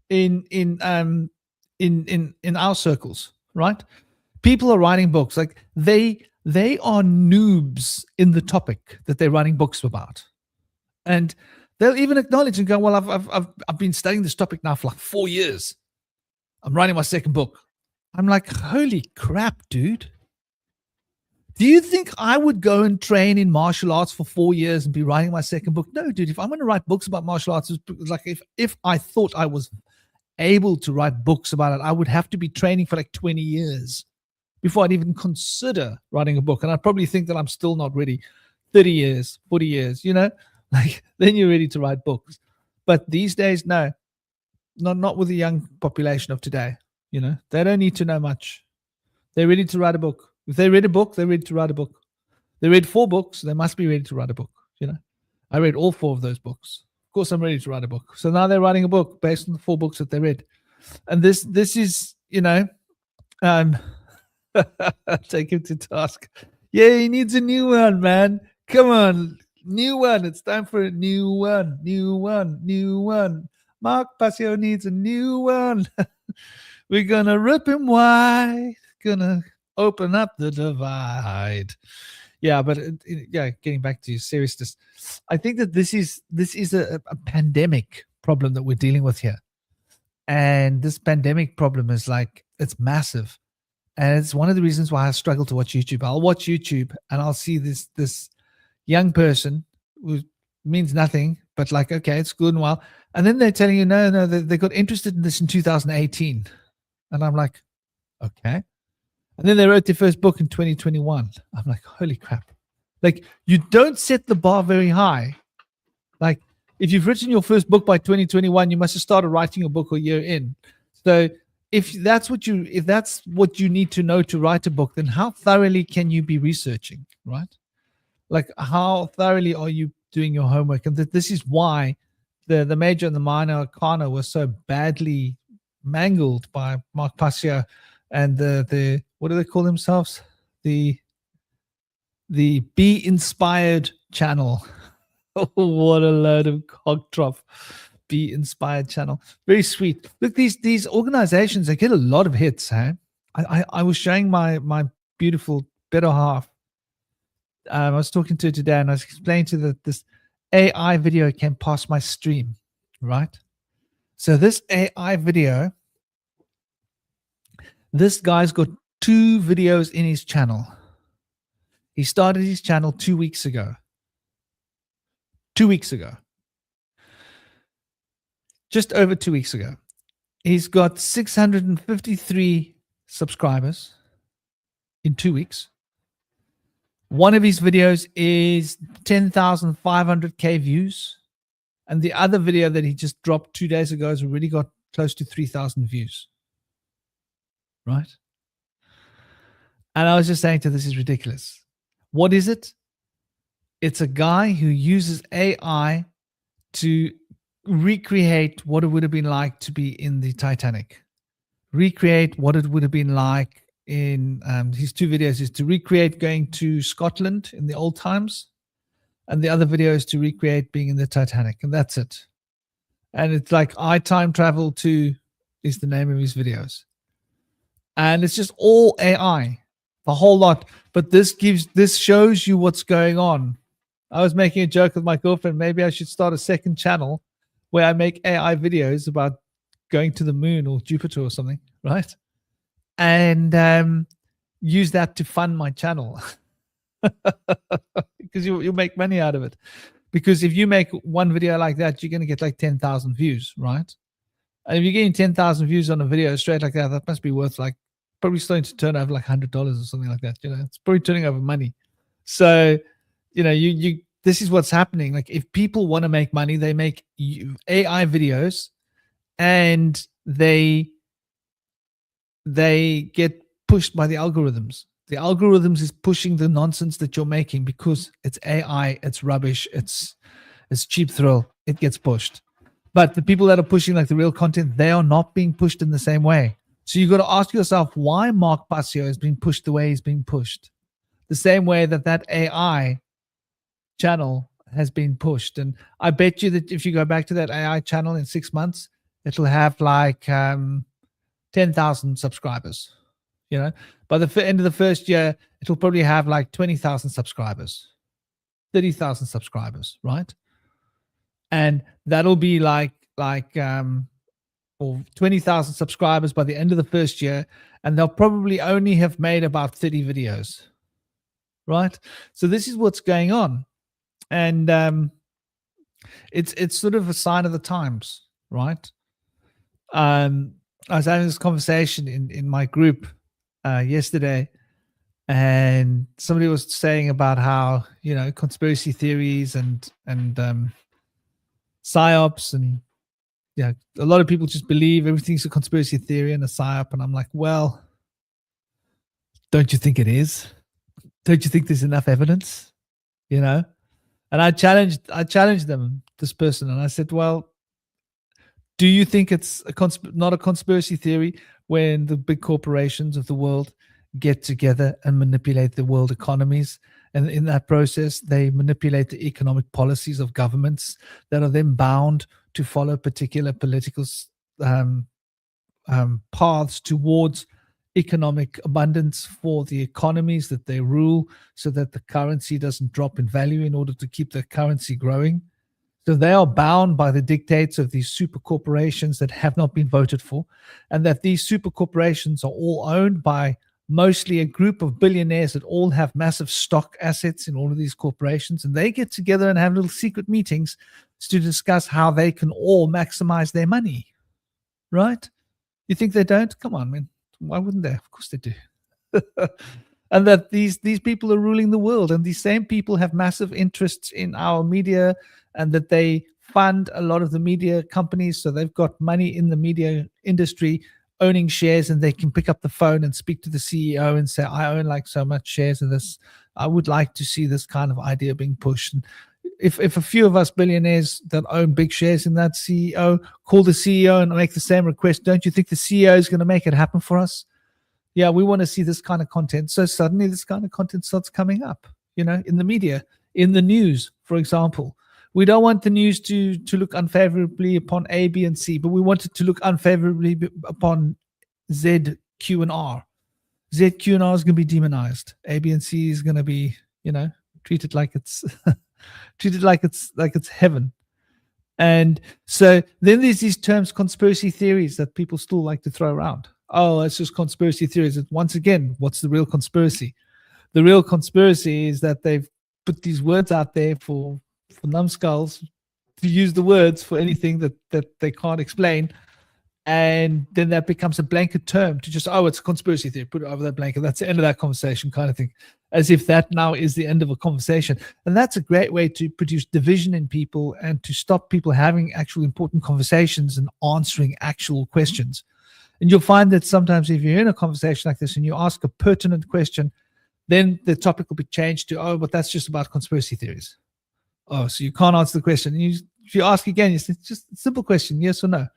S1: in our circles, right? People are writing books like they are noobs in the topic that they're writing books about, and they'll even acknowledge and go, "Well, I've been studying this topic now for like 4 years. I'm writing my second book." I'm like, "Holy crap, dude! Do you think I would go and train in martial arts for 4 years and be writing my second book? No, dude. If I'm going to write books about martial arts, it's like if I thought I was able to write books about it, I would have to be training for like 20 years before I'd even consider writing a book. And I'd probably think that I'm still not ready. 30 years, 40 years, you know, like then you're ready to write books. But these days, no, not with the young population of today. You know, they don't need to know much. They're ready to write a book. If they read a book, they're ready to write a book. They read 4 books, they must be ready to write a book. You know, I read all 4 of those books. Of course, I'm ready to write a book. So now they're writing a book based on the 4 books that they read. And this is, you know, take him to task. Yeah, he needs a new one, man. Come on, new one. It's time for a new one, new one, new one. Mark Passio needs a new one. We're gonna rip him wide. Gonna open up the divide. Yeah, but yeah, getting back to seriousness, I think that this is a pandemic problem that we're dealing with here, and this pandemic problem is like it's massive, and it's one of the reasons why I struggle to watch YouTube. I'll watch YouTube and I'll see this young person who means nothing, but like, okay, it's good and well, and then they're telling you no, they got interested in this in 2018, and I'm like, okay. And then they wrote their first book in 2021. I'm like, holy crap. Like, you don't set the bar very high. Like, if you've written your first book by 2021, you must have started writing your book a year in. So if that's what you need to know to write a book, then how thoroughly can you be researching, right? Like, how thoroughly are you doing your homework? And this is why the major and the minor arcana were so badly mangled by Mark Passio and the what do they call themselves? The Be Inspired channel. Oh, what a load of cockdrop. Be Inspired channel. Very sweet. Look, these organizations, they get a lot of hits, huh? I was showing my beautiful better half I was talking to her today, and I was explaining to her that this AI video came past my stream, right? So this AI video, this guy's got 2 videos in his channel. He started his channel 2 weeks ago. 2 weeks ago. Just over 2 weeks ago. He's got 653 subscribers in 2 weeks. One of his videos is 10,500K views. And the other video that he just dropped 2 days ago has already got close to 3,000 views. Right? And I was just saying to this is ridiculous. What is it? It's a guy who uses AI to recreate what it would have been like to be in the Titanic. Recreate what it would have been like in his 2 videos is to recreate going to Scotland in the old times. And the other video is to recreate being in the Titanic. And that's it. And it's like I time travel to is the name of his videos. And it's just all AI, the whole lot. But this shows you what's going on. I was making a joke with my girlfriend. Maybe I should start a second channel where I make AI videos about going to the moon or Jupiter or something, right? And use that to fund my channel. Because you'll make money out of it. Because if you make one video like that, you're going to get like 10,000 views, right? And if you're getting 10,000 views on a video straight like that, that must be worth like probably starting to turn over like $100 or something like that. You know, it's probably turning over money. So, you know, you this is what's happening. Like if people want to make money, they make AI videos, and they get pushed by the algorithms. The algorithms is pushing the nonsense that you're making because it's AI, it's rubbish, it's cheap thrill. It gets pushed. But the people that are pushing like the real content, they are not being pushed in the same way. So you've got to ask yourself why Mark Passio is being pushed the way he's being pushed. The same way that AI channel has been pushed. And I bet you that if you go back to that AI channel in 6 months, it'll have like 10,000 subscribers. You know, by the end of the first year, it'll probably have like 20,000 subscribers, 30,000 subscribers, right? And that'll be like or 20,000 subscribers by the end of the first year, and they'll probably only have made about 30 videos, right? So this is what's going on, and it's sort of a sign of the times, right? I was having this conversation in my group yesterday, and somebody was saying about how, you know, conspiracy theories and psyops, and yeah, a lot of people just believe everything's a conspiracy theory and a psyop. And I'm like, well, don't you think it is? Don't you think there's enough evidence? You know? And I challenged them, this person, and I said, well, do you think it's not a conspiracy theory when the big corporations of the world get together and manipulate the world economies? And in that process, they manipulate the economic policies of governments that are then bound to follow particular political paths towards economic abundance for the economies that they rule, so that the currency doesn't drop in value in order to keep the currency growing. So they are bound by the dictates of these super corporations that have not been voted for, and that these super corporations are all owned by mostly a group of billionaires that all have massive stock assets in all of these corporations. And they get together and have little secret meetings to discuss how they can all maximize their money. Right? You think they don't? Come on, man. Why wouldn't they? Of course they do. And that these people are ruling the world, and these same people have massive interests in our media, and that they fund a lot of the media companies. So they've got money in the media industry, owning shares, and they can pick up the phone and speak to the CEO and say, I own like so much shares of this. I would like to see this kind of idea being pushed. And if a few of us billionaires that own big shares in that CEO call the CEO and make the same request, don't you think the CEO is going to make it happen for us? Yeah, we want to see this kind of content. So suddenly this kind of content starts coming up, you know, in the media, in the news, for example. We don't want the news to look unfavorably upon A, B, and C, but we want it to look unfavorably upon Z, Q, and R. Z, Q, and R is going to be demonized. A, B, and C is going to be, you know, treat it like it's treat it like it's heaven. And so then there's these terms, conspiracy theories, that people still like to throw around. Oh, it's just conspiracy theories. And once again, what's the real conspiracy? The real conspiracy is that they've put these words out there for numbskulls to use the words for anything that they can't explain. And then that becomes a blanket term to just, oh, it's a conspiracy theory, put it over that blanket. That's the end of that conversation, kind of thing, as if that now is the end of a conversation. And that's a great way to produce division in people and to stop people having actual important conversations and answering actual questions. And you'll find that sometimes if you're in a conversation like this and you ask a pertinent question, then the topic will be changed to, oh, but that's just about conspiracy theories. Oh, so you can't answer the question. And if you ask again, it's just a simple question, yes or no.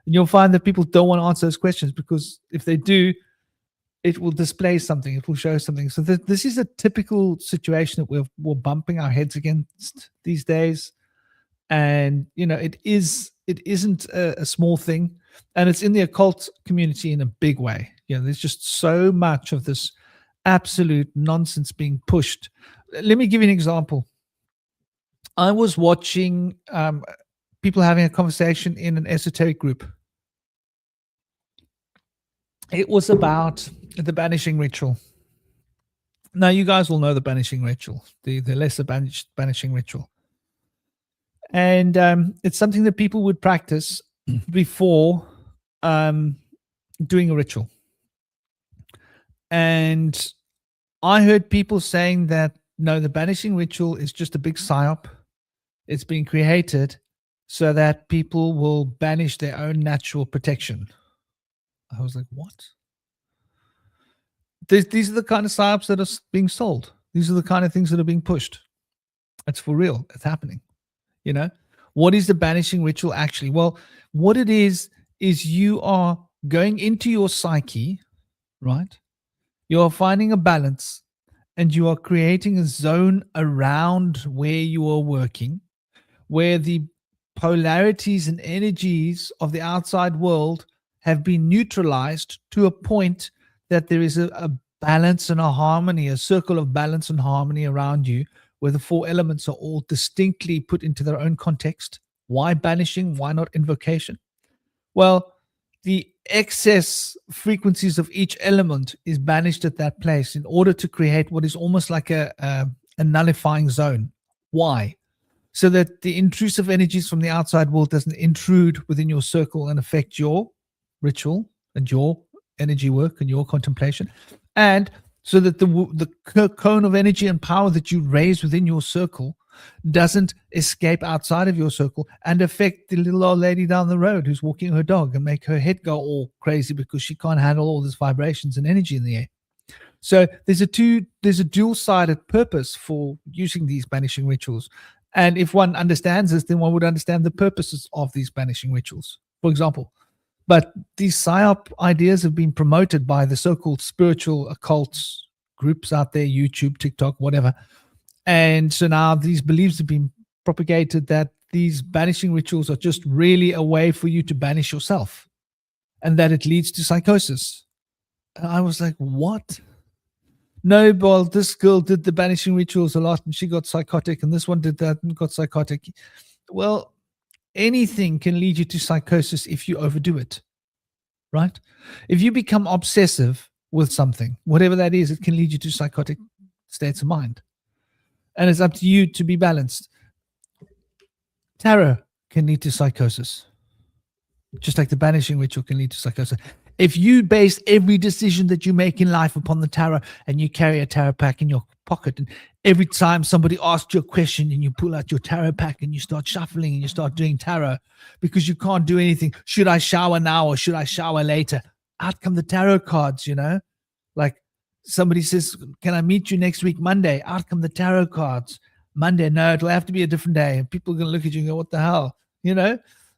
S1: And you'll find that people don't want to answer those questions, because if they do, it will display something. It will show something. So this is a typical situation that we're bumping our heads against these days. And, it isn't a small thing. And it's in the occult community in a big way. There's just so much of this absolute nonsense being pushed. Let me give you an example. I was watching people having a conversation in an esoteric group. It was about the banishing ritual. Now, you guys will know the banishing ritual, the lesser banishing ritual. And it's something that people would practice before doing a ritual. And I heard people saying that, no, the banishing ritual is just a big psyop. It's been created so that people will banish their own natural protection. I was like, what? These are the kind of psyops that are being sold. These are the kind of things that are being pushed. It's for real. It's happening. What is the banishing ritual actually? Well, what it is you are going into your psyche, right? You are finding a balance, and you are creating a zone around where you are working, where the polarities and energies of the outside world have been neutralized to a point that there is a balance and a harmony, a circle of balance and harmony around you, where the four elements are all distinctly put into their own context. Why banishing? Why not invocation? Well, the excess frequencies of each element is banished at that place in order to create what is almost like a nullifying zone. Why? So that the intrusive energies from the outside world doesn't intrude within your circle and affect your ritual and your energy work and your contemplation. And so that the cone of energy and power that you raise within your circle doesn't escape outside of your circle and affect the little old lady down the road who's walking her dog and make her head go all crazy because she can't handle all these vibrations and energy in the air. So there's a dual-sided purpose for using these banishing rituals. And if one understands this, then one would understand the purposes of these banishing rituals, for example. But these psyop ideas have been promoted by the so-called spiritual occult groups out there, YouTube, TikTok, whatever. And so now these beliefs have been propagated that these banishing rituals are just really a way for you to banish yourself, and that it leads to psychosis. And I was like, what? No, well, this girl did the banishing rituals a lot and she got psychotic, and this one did that and got psychotic. Well, anything can lead you to psychosis if you overdo it, right? If you become obsessive with something, whatever that is, it can lead you to psychotic states of mind. And it's up to you to be balanced. Tarot can lead to psychosis, just like the banishing ritual can lead to psychosis. If you base every decision that you make in life upon the tarot, and you carry a tarot pack in your pocket, and every time somebody asks you a question and you pull out your tarot pack and you start shuffling and you start doing tarot because you can't do anything. Should I shower now or should I shower later? Out come the tarot cards, like somebody says, can I meet you next week, Monday? Out come the tarot cards. Monday, no, it'll have to be a different day. And people are going to look at you and go, what the hell?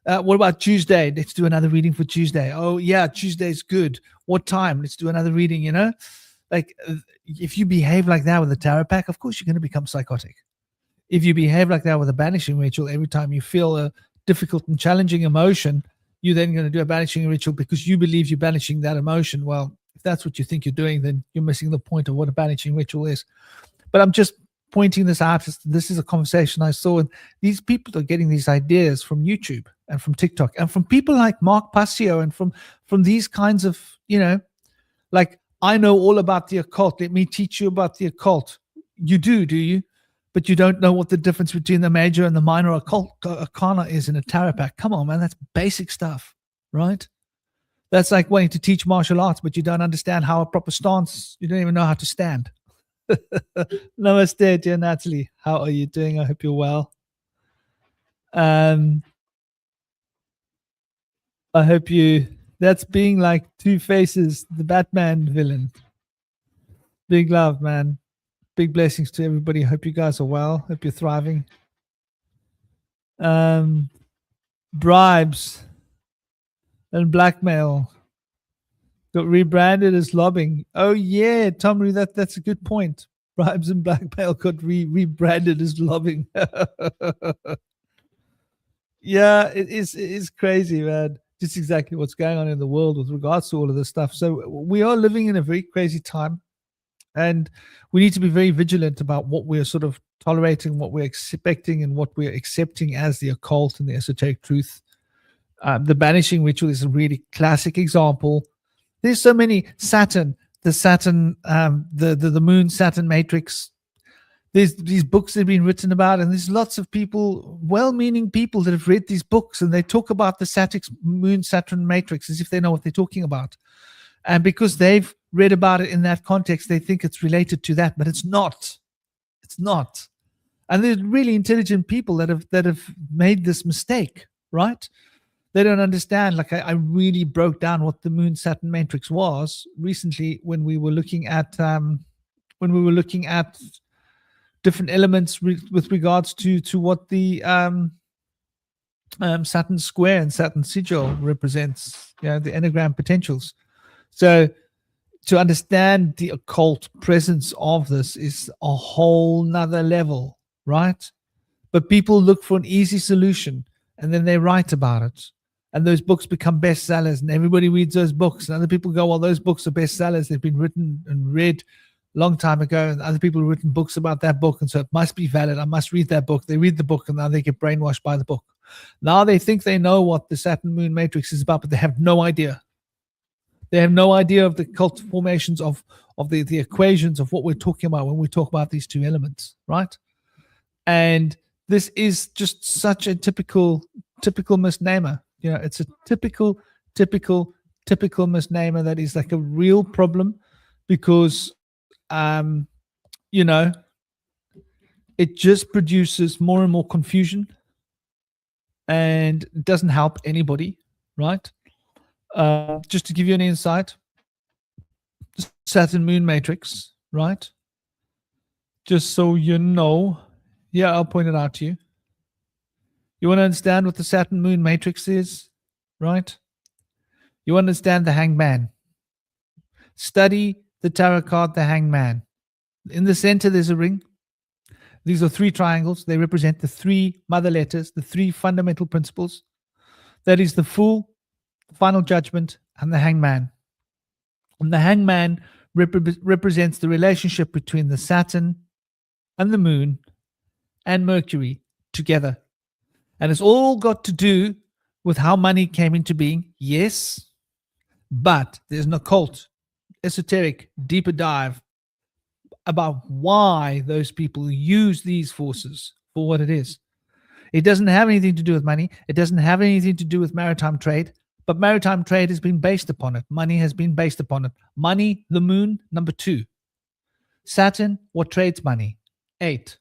S1: What about Tuesday? Let's do another reading for Tuesday. Oh, yeah, Tuesday's good. What time? Let's do another reading, Like, if you behave like that with a tarot pack, of course you're going to become psychotic. If you behave like that with a banishing ritual, every time you feel a difficult and challenging emotion, you're then going to do a banishing ritual because you believe you're banishing that emotion. Well, if that's what you think you're doing, then you're missing the point of what a banishing ritual is. But I'm just pointing this out. This is a conversation I saw, and these people are getting these ideas from YouTube and from TikTok and from people like Mark Passio and from these kinds of, like, I know all about the occult. Let me teach you about the occult. You do you? But you don't know what the difference between the major and the minor occult arcana is in a tarot pack. Come on, man, that's basic stuff, right? That's like wanting to teach martial arts, but you don't understand how a proper stance. You don't even know how to stand. Namaste, dear Natalie. How are you doing? I hope you're well. I hope that's being like Two Faces, the Batman villain. Big love, man. Big blessings to everybody. Hope you guys are well. Hope you're thriving. Bribes and blackmail got rebranded as lobbying. Oh yeah, Tomry, that's a good point. Bribes and blackmail got rebranded as lobbying. Yeah, it is crazy, man. Just exactly what's going on in the world with regards to all of this stuff. So we are living in a very crazy time, and we need to be very vigilant about what we're sort of tolerating, what we're expecting, and what we're accepting as the occult and the esoteric truth. The banishing ritual is a really classic example. There's so many Saturn, the moon Saturn matrix. There's these books that have been written about, and there's lots of people, well-meaning people, that have read these books, and they talk about the moon Saturn matrix as if they know what they're talking about. And because they've read about it in that context, they think it's related to that, but it's not. It's not. And there's really intelligent people that have made this mistake, right? They don't understand. Like I really broke down what the moon Saturn matrix was recently when we were looking at different elements with regards to what the Saturn square and Saturn sigil represents, the enneagram potentials. So to understand the occult presence of this is a whole nother level, right? But people look for an easy solution, and then they write about it. And those books become bestsellers, and everybody reads those books. And other people go, well, those books are bestsellers. They've been written and read a long time ago, and other people have written books about that book, and so it must be valid. I must read that book. They read the book, and now they get brainwashed by the book. Now they think they know what the Saturn moon matrix is about, but they have no idea. They have no idea of the cult formations of the equations of what we're talking about when we talk about these two elements, right? And this is just such a typical misnomer. It's a typical misnomer that is like a real problem, because it just produces more and more confusion, and doesn't help anybody, right? Just to give you an insight, Saturn moon matrix, right? Just so you know, I'll point it out to you. You want to understand what the Saturn moon matrix is, right? You understand the hangman. Study the tarot card, the hangman. In the center, there's a ring. These are three triangles. They represent the three mother letters, the three fundamental principles. That is the Fool, the Final Judgment, and the Hangman. And the Hangman represents the relationship between the Saturn and the Moon and Mercury together. And it's all got to do with how money came into being, yes, but there's an occult, esoteric, deeper dive about why those people use these forces for what it is. It doesn't have anything to do with money. It doesn't have anything to do with maritime trade, but maritime trade has been based upon it. Money has been based upon it. Money, the moon, number 2. Saturn, what trades money? 8,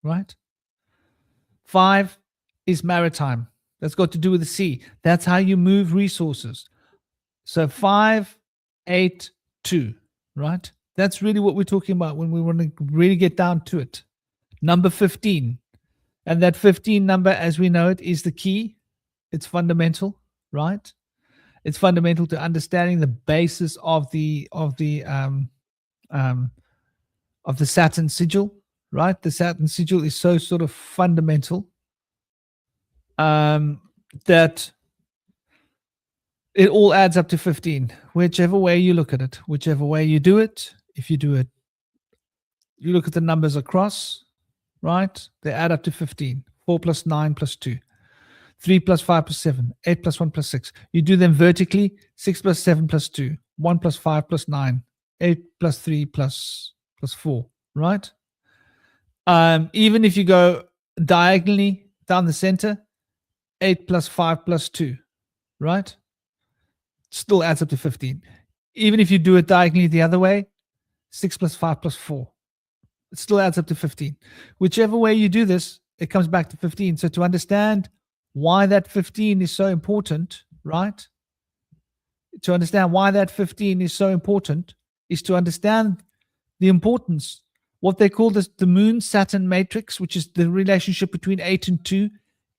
S1: right? 5 is maritime. That's got to do with the sea. That's how you move resources. So 5, 8, 2, right? That's really what we're talking about when we want to really get down to it. Number 15. And that 15 number, as we know it, is the key. It's fundamental, right? It's fundamental to understanding the basis of the Saturn sigil, right? The Saturn sigil is so sort of fundamental that it all adds up to 15, whichever way you look at it, whichever way you do it. If you do it, you look at the numbers across, right? They add up to 15. 4 plus 9 plus 2. 3 plus 5 plus 7. 8 plus 1 plus 6. You do them vertically. 6 plus 7 plus 2. 1 plus 5 plus 9. 8 plus 3 plus 4. Right? Even if you go diagonally down the center, 8 plus 5 plus 2. Right? Still adds up to 15. Even if you do it diagonally the other way, 6 plus 5 plus 4. It still adds up to 15. Whichever way you do this, it comes back to 15. So to understand why that 15 is so important, right? To understand why that 15 is so important is to understand the importance. What they call this, the Moon-Saturn matrix, which is the relationship between 8 and 2,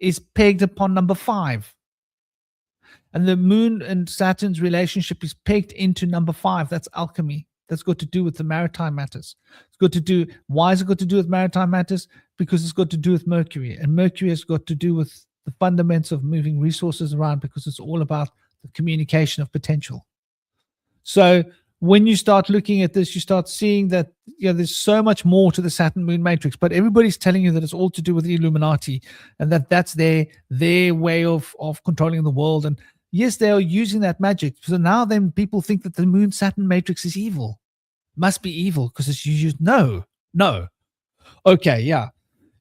S1: is pegged upon number 5. And the Moon and Saturn's relationship is pegged into number 5. That's alchemy. That's got to do with the maritime matters. It's got to do, why has it got to do with maritime matters? Because it's got to do with Mercury. And Mercury has got to do with the fundamentals of moving resources around, because it's all about the communication of potential. So when you start looking at this, you start seeing that there's so much more to the Saturn Moon matrix, but everybody's telling you that it's all to do with the Illuminati and that's their way of controlling the world. And yes, they are using that magic. So now then people think that the Moon Saturn matrix is evil. Must be evil because it's used. No. Okay, yeah.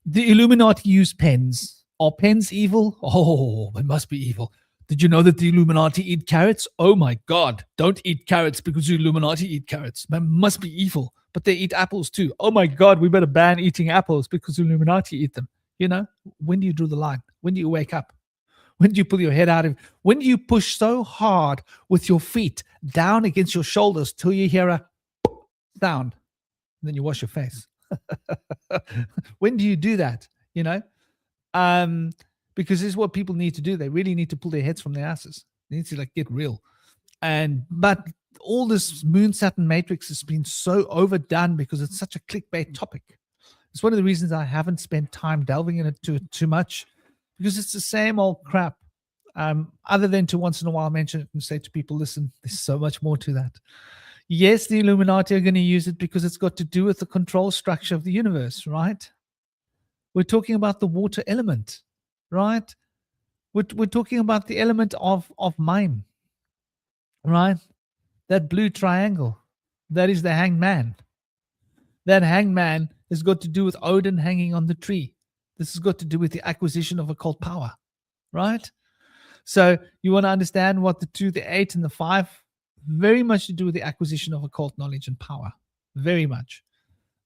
S1: The Illuminati use pens. Are pens evil? Oh, they must be evil. Did you know that the Illuminati eat carrots? Oh my God, don't eat carrots because the Illuminati eat carrots. They must be evil. But they eat apples too. Oh my God, we better ban eating apples because the Illuminati eat them. When do you draw the line? When do you wake up? When do you pull your head out of? When do you push so hard with your feet down against your shoulders till you hear a sound? And then you wash your face. When do you do that? Because this is what people need to do. They really need to pull their heads from their asses. They need to get real. But all this Moon Saturn matrix has been so overdone because it's such a clickbait topic. It's one of the reasons I haven't spent time delving into it too much, because it's the same old crap. Other than to once in a while mention it and say to people, listen, there's so much more to that. Yes, the Illuminati are going to use it because it's got to do with the control structure of the universe, right? We're talking about the water element, right? We're talking about the element of mime, right? That blue triangle, that is the hanged man. That hanged man has got to do with Odin hanging on the tree. This has got to do with the acquisition of occult power, right? So you want to understand what the 2, the 8, and the 5, very much to do with the acquisition of occult knowledge and power, very much.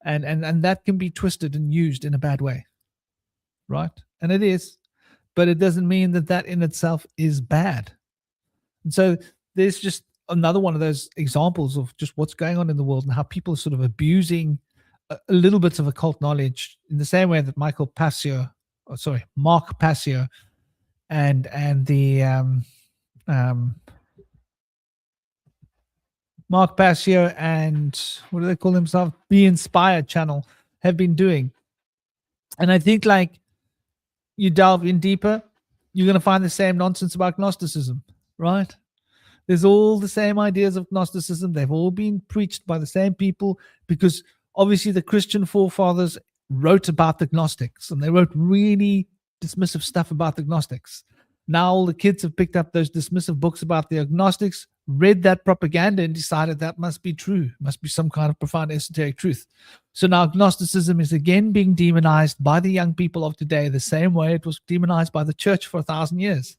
S1: And that can be twisted and used in a bad way, right? And it is, but it doesn't mean that in itself is bad. And so there's just another one of those examples of just what's going on in the world and how people are sort of abusing a little bit of occult knowledge in the same way that Mark Passio and the Mark Passio and what do they call themselves? Be Inspired channel have been doing. And I think you delve in deeper, you're going to find the same nonsense about Gnosticism, right? There's all the same ideas of Gnosticism. They've all been preached by the same people because obviously the Christian forefathers wrote about the Gnostics and they wrote really dismissive stuff about the Gnostics. Now all the kids have picked up those dismissive books about the agnostics, read that propaganda and decided that must be true, must be some kind of profound esoteric truth. So now Gnosticism is again being demonized by the young people of today the same way it was demonized by the church for 1,000 years.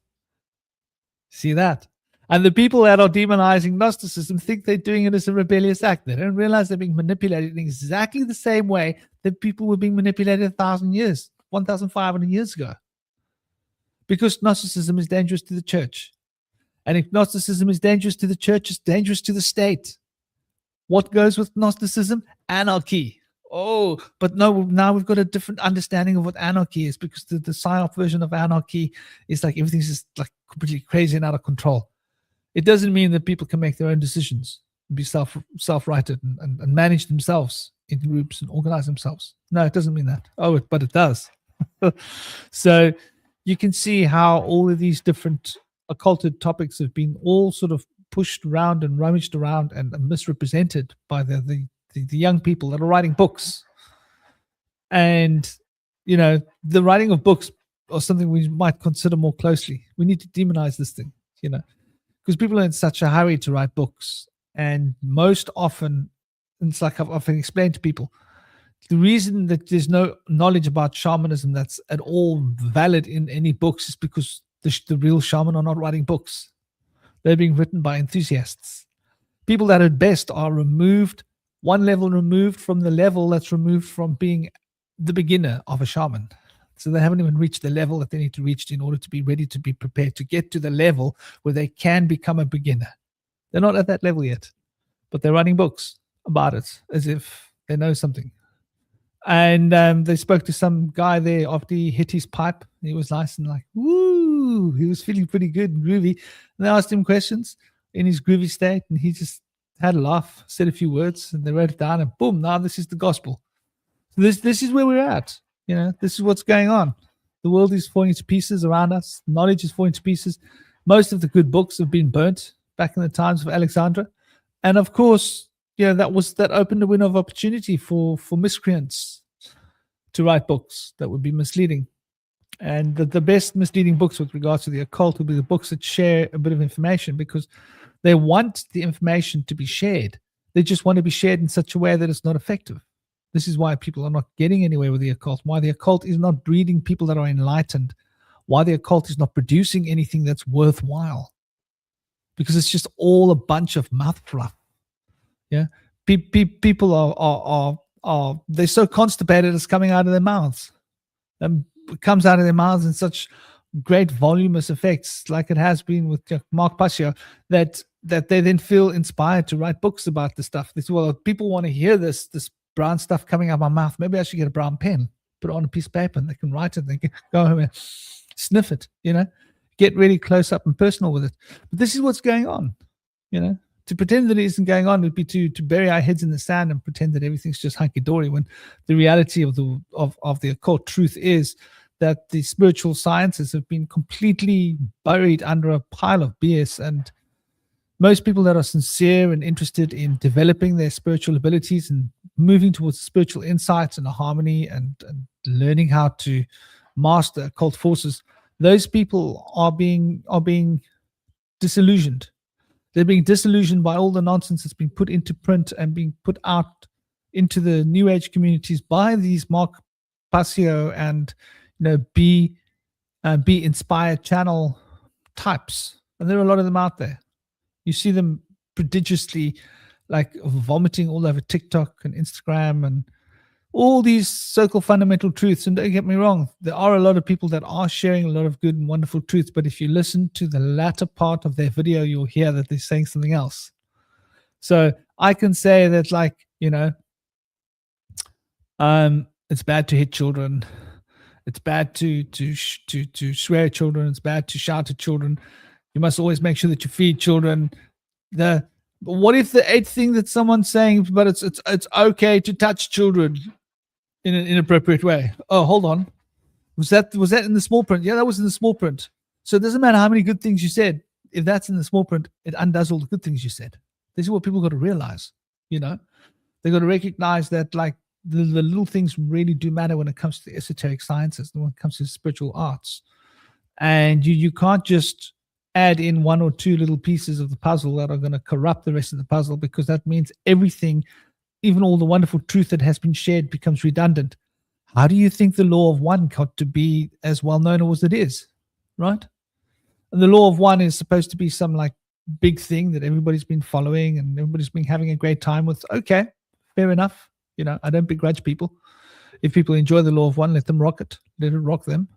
S1: See that? And the people that are demonizing Gnosticism think they're doing it as a rebellious act. They don't realize they're being manipulated in exactly the same way that people were being manipulated 1,000 years, 1,500 years ago. Because Gnosticism is dangerous to the church. And if Gnosticism is dangerous to the church, it's dangerous to the state. What goes with Gnosticism? Anarchy. Oh, but no, now we've got a different understanding of what anarchy is, because the psyop version of anarchy is like everything's just like completely crazy and out of control. It doesn't mean that people can make their own decisions, be self-righted and manage themselves in groups and organize themselves. No, it doesn't mean that. But it does. So you can see how all of these different occulted topics have been all sort of pushed around and rummaged around and misrepresented by the young people that are writing books. And, the writing of books or something we might consider more closely. We need to demonize this thing, because people are in such a hurry to write books. And most often, it's like I've often explained to people, the reason that there's no knowledge about shamanism that's at all valid in any books is because the real shaman are not writing books. They're being written by enthusiasts. People that at best are removed, one level removed from the level that's removed from being the beginner of a shaman. So they haven't even reached the level that they need to reach in order to be ready to be prepared to get to the level where they can become a beginner. They're not at that level yet, but they're writing books about it as if they know something. And they spoke to some guy there after he hit his pipe. He was nice and like, woo, he was feeling pretty good and groovy. And they asked him questions in his groovy state, and he just had a laugh, said a few words, and they wrote it down, and boom, now this is the gospel. So this is where we're at. This is what's going on. The world is falling to pieces around us. Knowledge is falling to pieces. Most of the good books have been burnt back in the times of Alexandra. And of course, that opened a window of opportunity for miscreants to write books that would be misleading. And the best misleading books with regards to the occult will be the books that share a bit of information, because they want the information to be shared. They just want to be shared in such a way that it's not effective. This is why people are not getting anywhere with the occult, why the occult is not breeding people that are enlightened, why the occult is not producing anything that's worthwhile, because it's just all a bunch of mouth fluff. Yeah, people are they're so constipated it's coming out of their mouths, and it comes out of their mouths in such great voluminous effects, like it has been with Mark Passio, that they then feel inspired to write books about this stuff. They say, well, people want to hear this brown stuff coming out of my mouth. Maybe I should get a brown pen, put it on a piece of paper, and they can write it. They can go home and sniff it. Get really close up and personal with it. But this is what's going on. To pretend that it isn't going on would be to bury our heads in the sand and pretend that everything's just hunky-dory, when the reality of the occult truth is that the spiritual sciences have been completely buried under a pile of BS. And most people that are sincere and interested in developing their spiritual abilities and moving towards spiritual insights and a harmony and learning how to master occult forces, those people are being disillusioned. They're being disillusioned by all the nonsense that's been put into print and being put out into the New Age communities by these Mark Passio and be inspired channel types. And there are a lot of them out there. You see them prodigiously like vomiting all over TikTok and Instagram and all these so-called fundamental truths. And don't get me wrong, there are a lot of people that are sharing a lot of good and wonderful truths. But if you listen to the latter part of their video, you'll hear that they're saying something else. So I can say that, it's bad to hit children. It's bad to swear at children. It's bad to shout at children. You must always make sure that you feed children. What if the eighth thing that someone's saying, but it's okay to touch children in an inappropriate way? Oh, hold on. Was that in the small print? Yeah, that was in the small print. So it doesn't matter how many good things you said. If that's in the small print, it undoes all the good things you said. This is what people got to realize. They got to recognize that the little things really do matter when it comes to the esoteric sciences and when it comes to spiritual arts. And you can't just add in one or two little pieces of the puzzle that are going to corrupt the rest of the puzzle, because that means everything, even all the wonderful truth that has been shared, becomes redundant. How do you think the law of one got to be as well known as it is, right? And the law of one is supposed to be some big thing that everybody's been following and everybody's been having a great time with. Okay, fair enough. I don't begrudge people. If people enjoy the law of one, let them rock it. Let it rock them.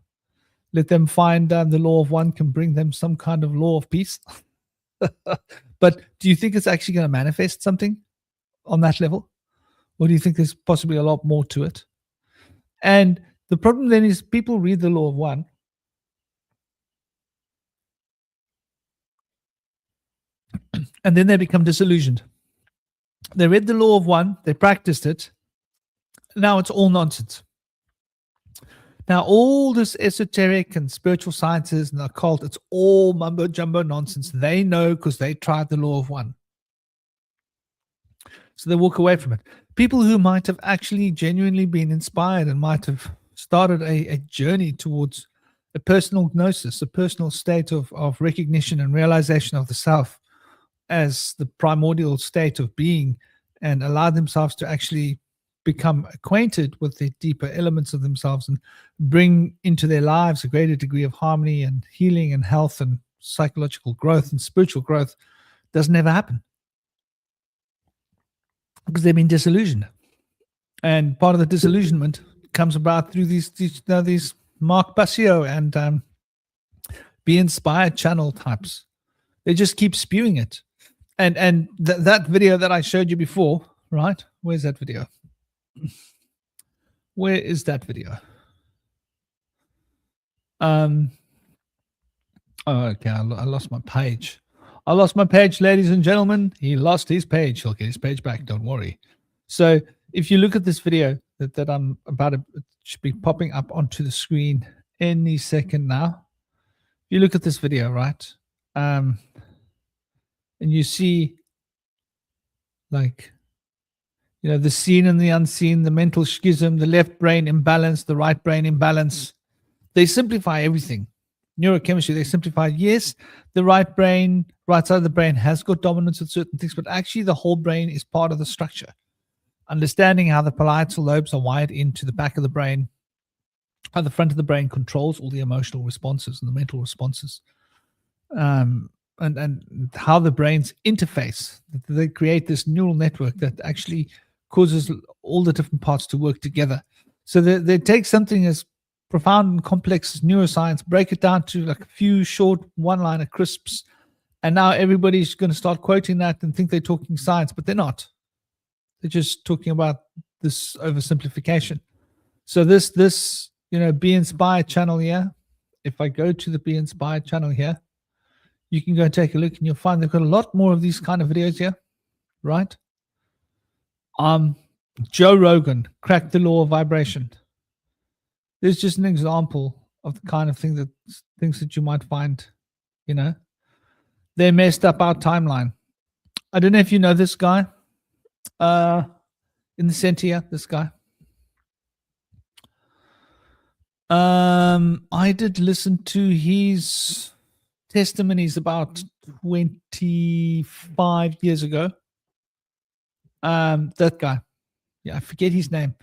S1: Let them find the law of one can bring them some kind of law of peace. But do you think it's actually going to manifest something on that level? Or do you think there's possibly a lot more to it? And the problem then is people read the law of one and then they become disillusioned. They read the law of one, they practiced it. Now it's all nonsense. Now, all this esoteric and spiritual sciences and occult, it's all mumbo jumbo nonsense. They know because they tried the law of one. So they walk away from it. People who might have actually genuinely been inspired and might have started a journey towards a personal gnosis, a personal state of recognition and realization of the self as the primordial state of being, and allowed themselves to actually become acquainted with the deeper elements of themselves and bring into their lives a greater degree of harmony and healing and health and psychological growth and spiritual growth, doesn't ever happen because they've been disillusioned. And part of the disillusionment comes about through these Mark Basio and Be Inspired channel types. They just keep spewing it. And that video that I showed you before, right? Where's that video? Where is that video? Oh, okay, I lost my page. I lost my page, ladies and gentlemen. He lost his page. He'll get his page back. Don't worry. So if you look at this video that I'm about to, it should be popping up onto the screen any second now. If you look at this video, right? And you see, like, you know, the seen and the unseen, the mental schism, the left brain imbalance, the right brain imbalance. They simplify everything. Neurochemistry, they simplify. Yes, the right brain, right side of the brain has got dominance with certain things, but actually the whole brain is part of the structure. Understanding how the parietal lobes are wired into the back of the brain, how the front of the brain controls all the emotional responses and the mental responses, and how the brains interface. They create this neural network that actually causes all the different parts to work together. So they take something as profound and complex as neuroscience, break it down to like a few short one-liner crisps, and now everybody's going to start quoting that and think they're talking science, but they're not. They're just talking about this oversimplification. So this Be Inspired channel here, if I go to the Be Inspired channel here, you can go and take a look and you'll find they've got a lot more of these kind of videos here, right? Joe Rogan, Crack the Law of Vibration. There's just an example of the kind of things that you might find, you know. They messed up our timeline. I don't know if you know this guy. In the center here, this guy. I did listen to his testimonies about 25 years ago. That guy. Yeah, I forget his name.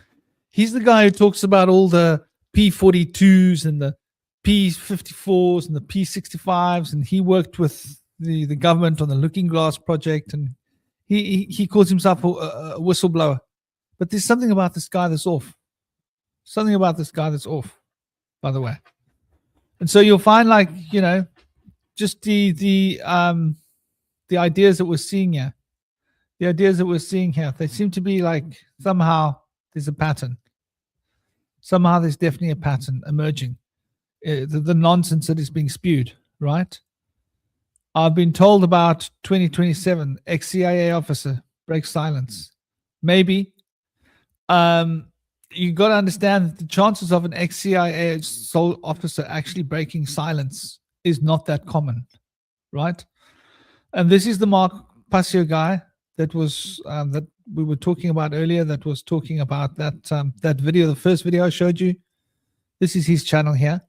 S1: He's the guy who talks about all the P42s and the P54s and the P65s, and he worked with the government on the Looking Glass project, and he calls himself a whistleblower. But there's something about this guy that's off. Something about this guy that's off, by the way. And so you'll find, like, you know, just the ideas that we're seeing here. The ideas that we're seeing here, they seem to be like somehow there's a pattern. Somehow there's definitely a pattern emerging. The nonsense that is being spewed, right? I've been told about 2027, ex-CIA officer breaks silence. Maybe. You got to understand that the chances of an ex-CIA officer actually breaking silence is not that common, right? And this is the Mark Passio guy that was that we were talking about earlier, that was talking about that video, the first video I showed you. This is his channel here.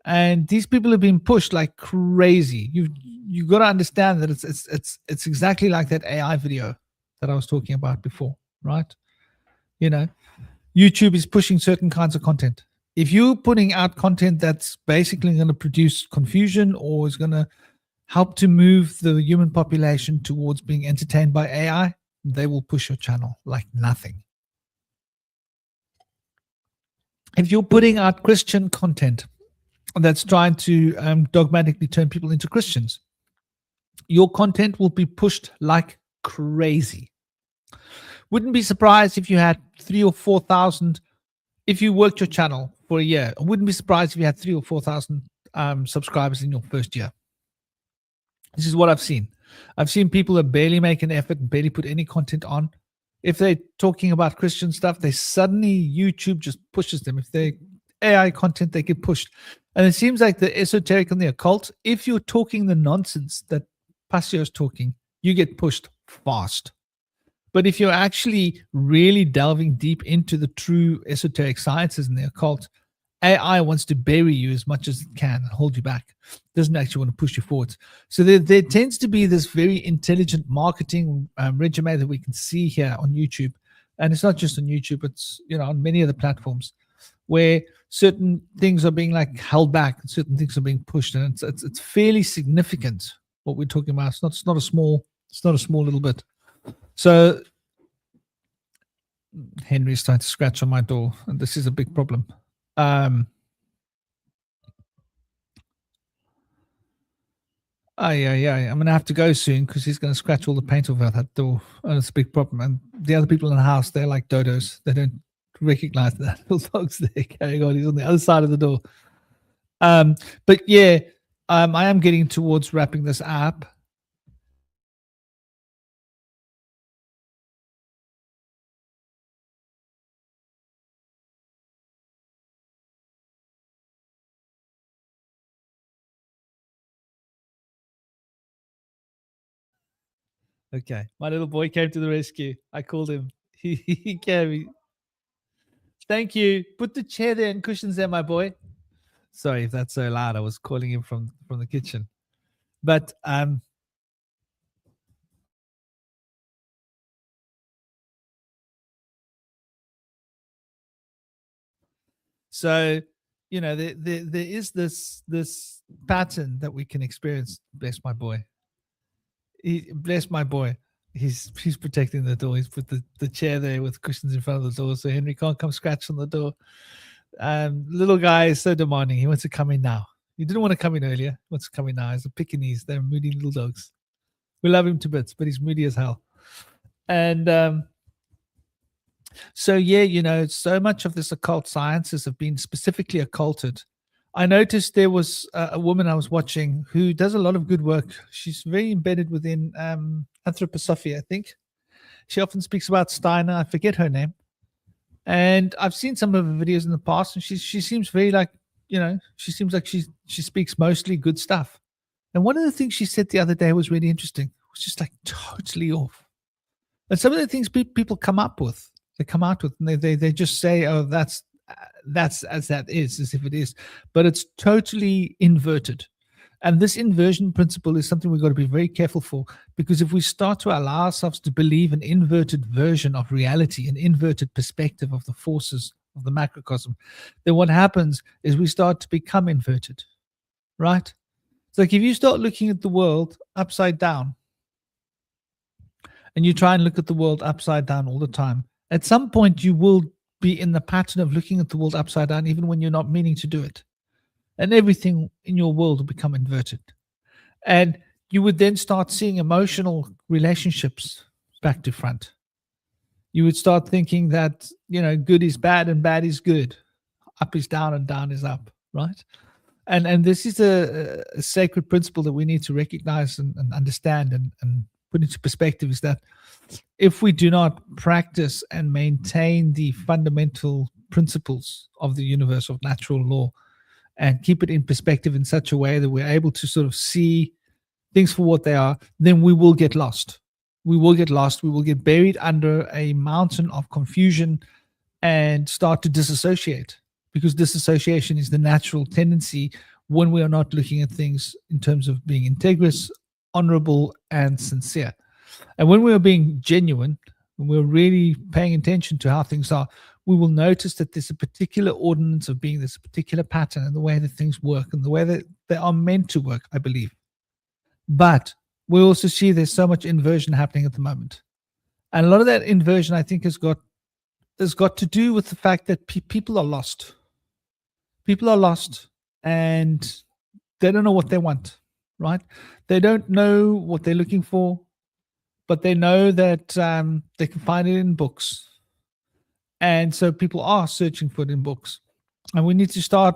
S1: And these people have been pushed like crazy. You got to understand that it's exactly like that AI video that I was talking about before, right? You know, YouTube is pushing certain kinds of content. If you're putting out content that's basically going to produce confusion or is going to help to move the human population towards being entertained by AI, they will push your channel like nothing. If you're putting out Christian content that's trying to dogmatically turn people into Christians, your content will be pushed like crazy. Wouldn't be surprised if you had 3,000 or 4,000, if you worked your channel for a year. I wouldn't be surprised if you had 3,000 or 4,000 subscribers in your first year. This is what I've seen. I've seen people that barely make an effort and barely put any content on. If they're talking about Christian stuff, they suddenly, YouTube just pushes them. If they AI content, they get pushed. And it seems like the esoteric and the occult, if you're talking the nonsense that Passio is talking, you get pushed fast. But if you're actually really delving deep into the true esoteric sciences and the occult, AI wants to bury you as much as it can and hold you back. It doesn't actually want to push you forward. So there tends to be this very intelligent marketing regimen that we can see here on YouTube. And it's not just on YouTube, it's on many other platforms where certain things are being like held back and certain things are being pushed. And it's fairly significant what we're talking about. It's not a small little bit. So Henry's trying to scratch on my door, and this is a big problem. I'm gonna have to go soon because he's gonna scratch all the paint off that door, and it's a big problem. And the other people in the house, they're like dodos. They don't recognize that little dog's there carrying on. He's on the other side of the door. But yeah, I am getting towards wrapping this up. Okay, my little boy came to the rescue. I called him. He came. Thank you. Put the chair there and cushions there, my boy. Sorry if that's so loud. I was calling him from the kitchen. But so there is this pattern that we can experience. Bless my boy. Bless my boy. He's protecting the door. He's put the chair there with cushions in front of the door so Henry can't come scratch on the door. Little guy is so demanding. He wants to come in now. He didn't want to come in earlier. He wants to come in now. He's a Pekingese. They're moody little dogs. We love him to bits, but he's moody as hell. And so yeah, so much of this occult sciences have been specifically occulted. I noticed there was a woman I was watching who does a lot of good work. She's very embedded within anthroposophy, I think. She often speaks about Steiner. I forget her name. And I've seen some of her videos in the past, and she seems very like, she seems like she speaks mostly good stuff. And one of the things she said the other day was really interesting. It was just like totally off. And some of the things people come out with, and they just say, oh, that's as that is, as if it is, but it's totally inverted. And this inversion principle is something we've got to be very careful for, because if we start to allow ourselves to believe an inverted version of reality, an inverted perspective of the forces of the macrocosm, then what happens is we start to become inverted, right? It's like if you start looking at the world upside down and you try and look at the world upside down all the time, at some point you will be in the pattern of looking at the world upside down, even when you're not meaning to do it. And everything in your world will become inverted. And you would then start seeing emotional relationships back to front. You would start thinking that, good is bad and bad is good. Up is down and down is up, right? And this is a sacred principle that we need to recognize and understand and put into perspective, is that if we do not practice and maintain the fundamental principles of the universe of natural law and keep it in perspective in such a way that we're able to sort of see things for what they are, then we will get lost. We will get lost. We will get buried under a mountain of confusion and start to disassociate, because disassociation is the natural tendency when we are not looking at things in terms of being integrous, honorable, and sincere. And when we are being genuine, when we're really paying attention to how things are, we will notice that there's a particular ordinance of being, there's a particular pattern in the way that things work and the way that they are meant to work, I believe. But we also see there's so much inversion happening at the moment. And a lot of that inversion, I think, has got to do with the fact that people are lost. People are lost and they don't know what they want, right? They don't know what they're looking for, but they know that they can find it in books. And so people are searching for it in books. And we need to start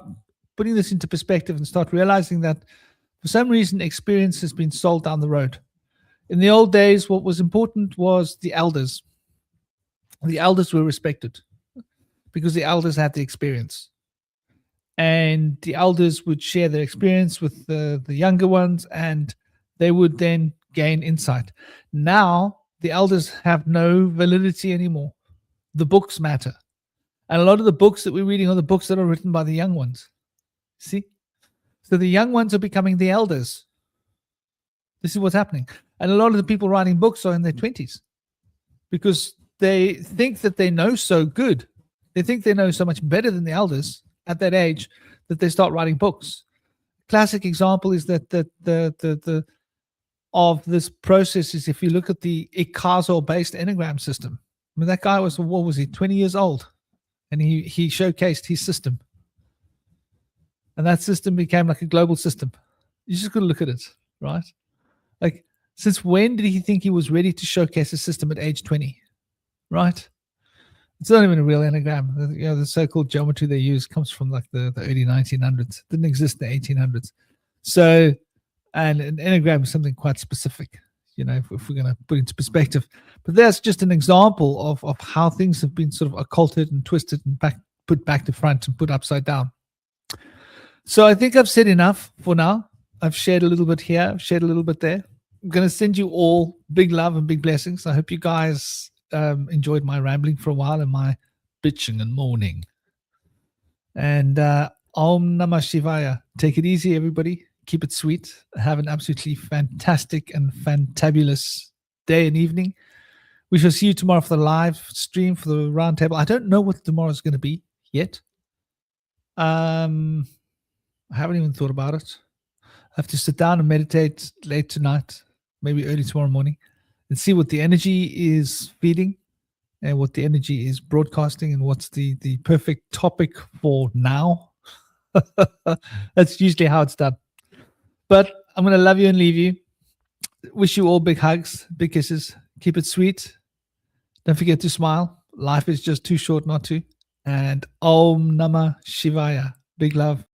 S1: putting this into perspective and start realizing that for some reason, experience has been sold down the road. In the old days, what was important was the elders. The elders were respected because the elders had the experience. And the elders would share their experience with the younger ones, and they would then gain insight. Now, The elders have no validity anymore. The books matter. And a lot of the books that we're reading are the books that are written by the young ones. See? So the young ones are becoming the elders. This is what's happening. And a lot of the people writing books are in their 20s because they think that they know so good. They think they know so much better than the elders at that age that they start writing books. Classic example is that the of this process is if you look at the Ikazo-based Enneagram system. I mean, that guy was, what was he, 20 years old? And he showcased his system. And that system became like a global system. You just got to look at it, right? Like, since when did he think he was ready to showcase a system at age 20, right? It's not even a real Enneagram. You know, the so-called geometry they use comes from like the early 1900s. It didn't exist in the 1800s. So, and an Enneagram is something quite specific, you know, if we're going to put into perspective. But that's just an example of how things have been sort of occulted and twisted and put back to front and put upside down. So I think I've said enough for now. I've shared a little bit here. I've shared a little bit there. I'm going to send you all big love and big blessings. I hope you guys enjoyed my rambling for a while and my bitching and moaning. And Om Namah Shivaya. Take it easy, everybody. Keep it sweet. Have an absolutely fantastic and fantabulous day and evening. We shall see you tomorrow for the live stream, for the roundtable. I don't know what tomorrow is going to be yet. I haven't even thought about it. I have to sit down and meditate late tonight, maybe early tomorrow morning, and see what the energy is feeding and what the energy is broadcasting and what's the perfect topic for now. That's usually how it's done. But I'm going to love you and leave you. Wish you all big hugs, big kisses. Keep it sweet. Don't forget to smile. Life is just too short not to. And Om Namah Shivaya. Big love.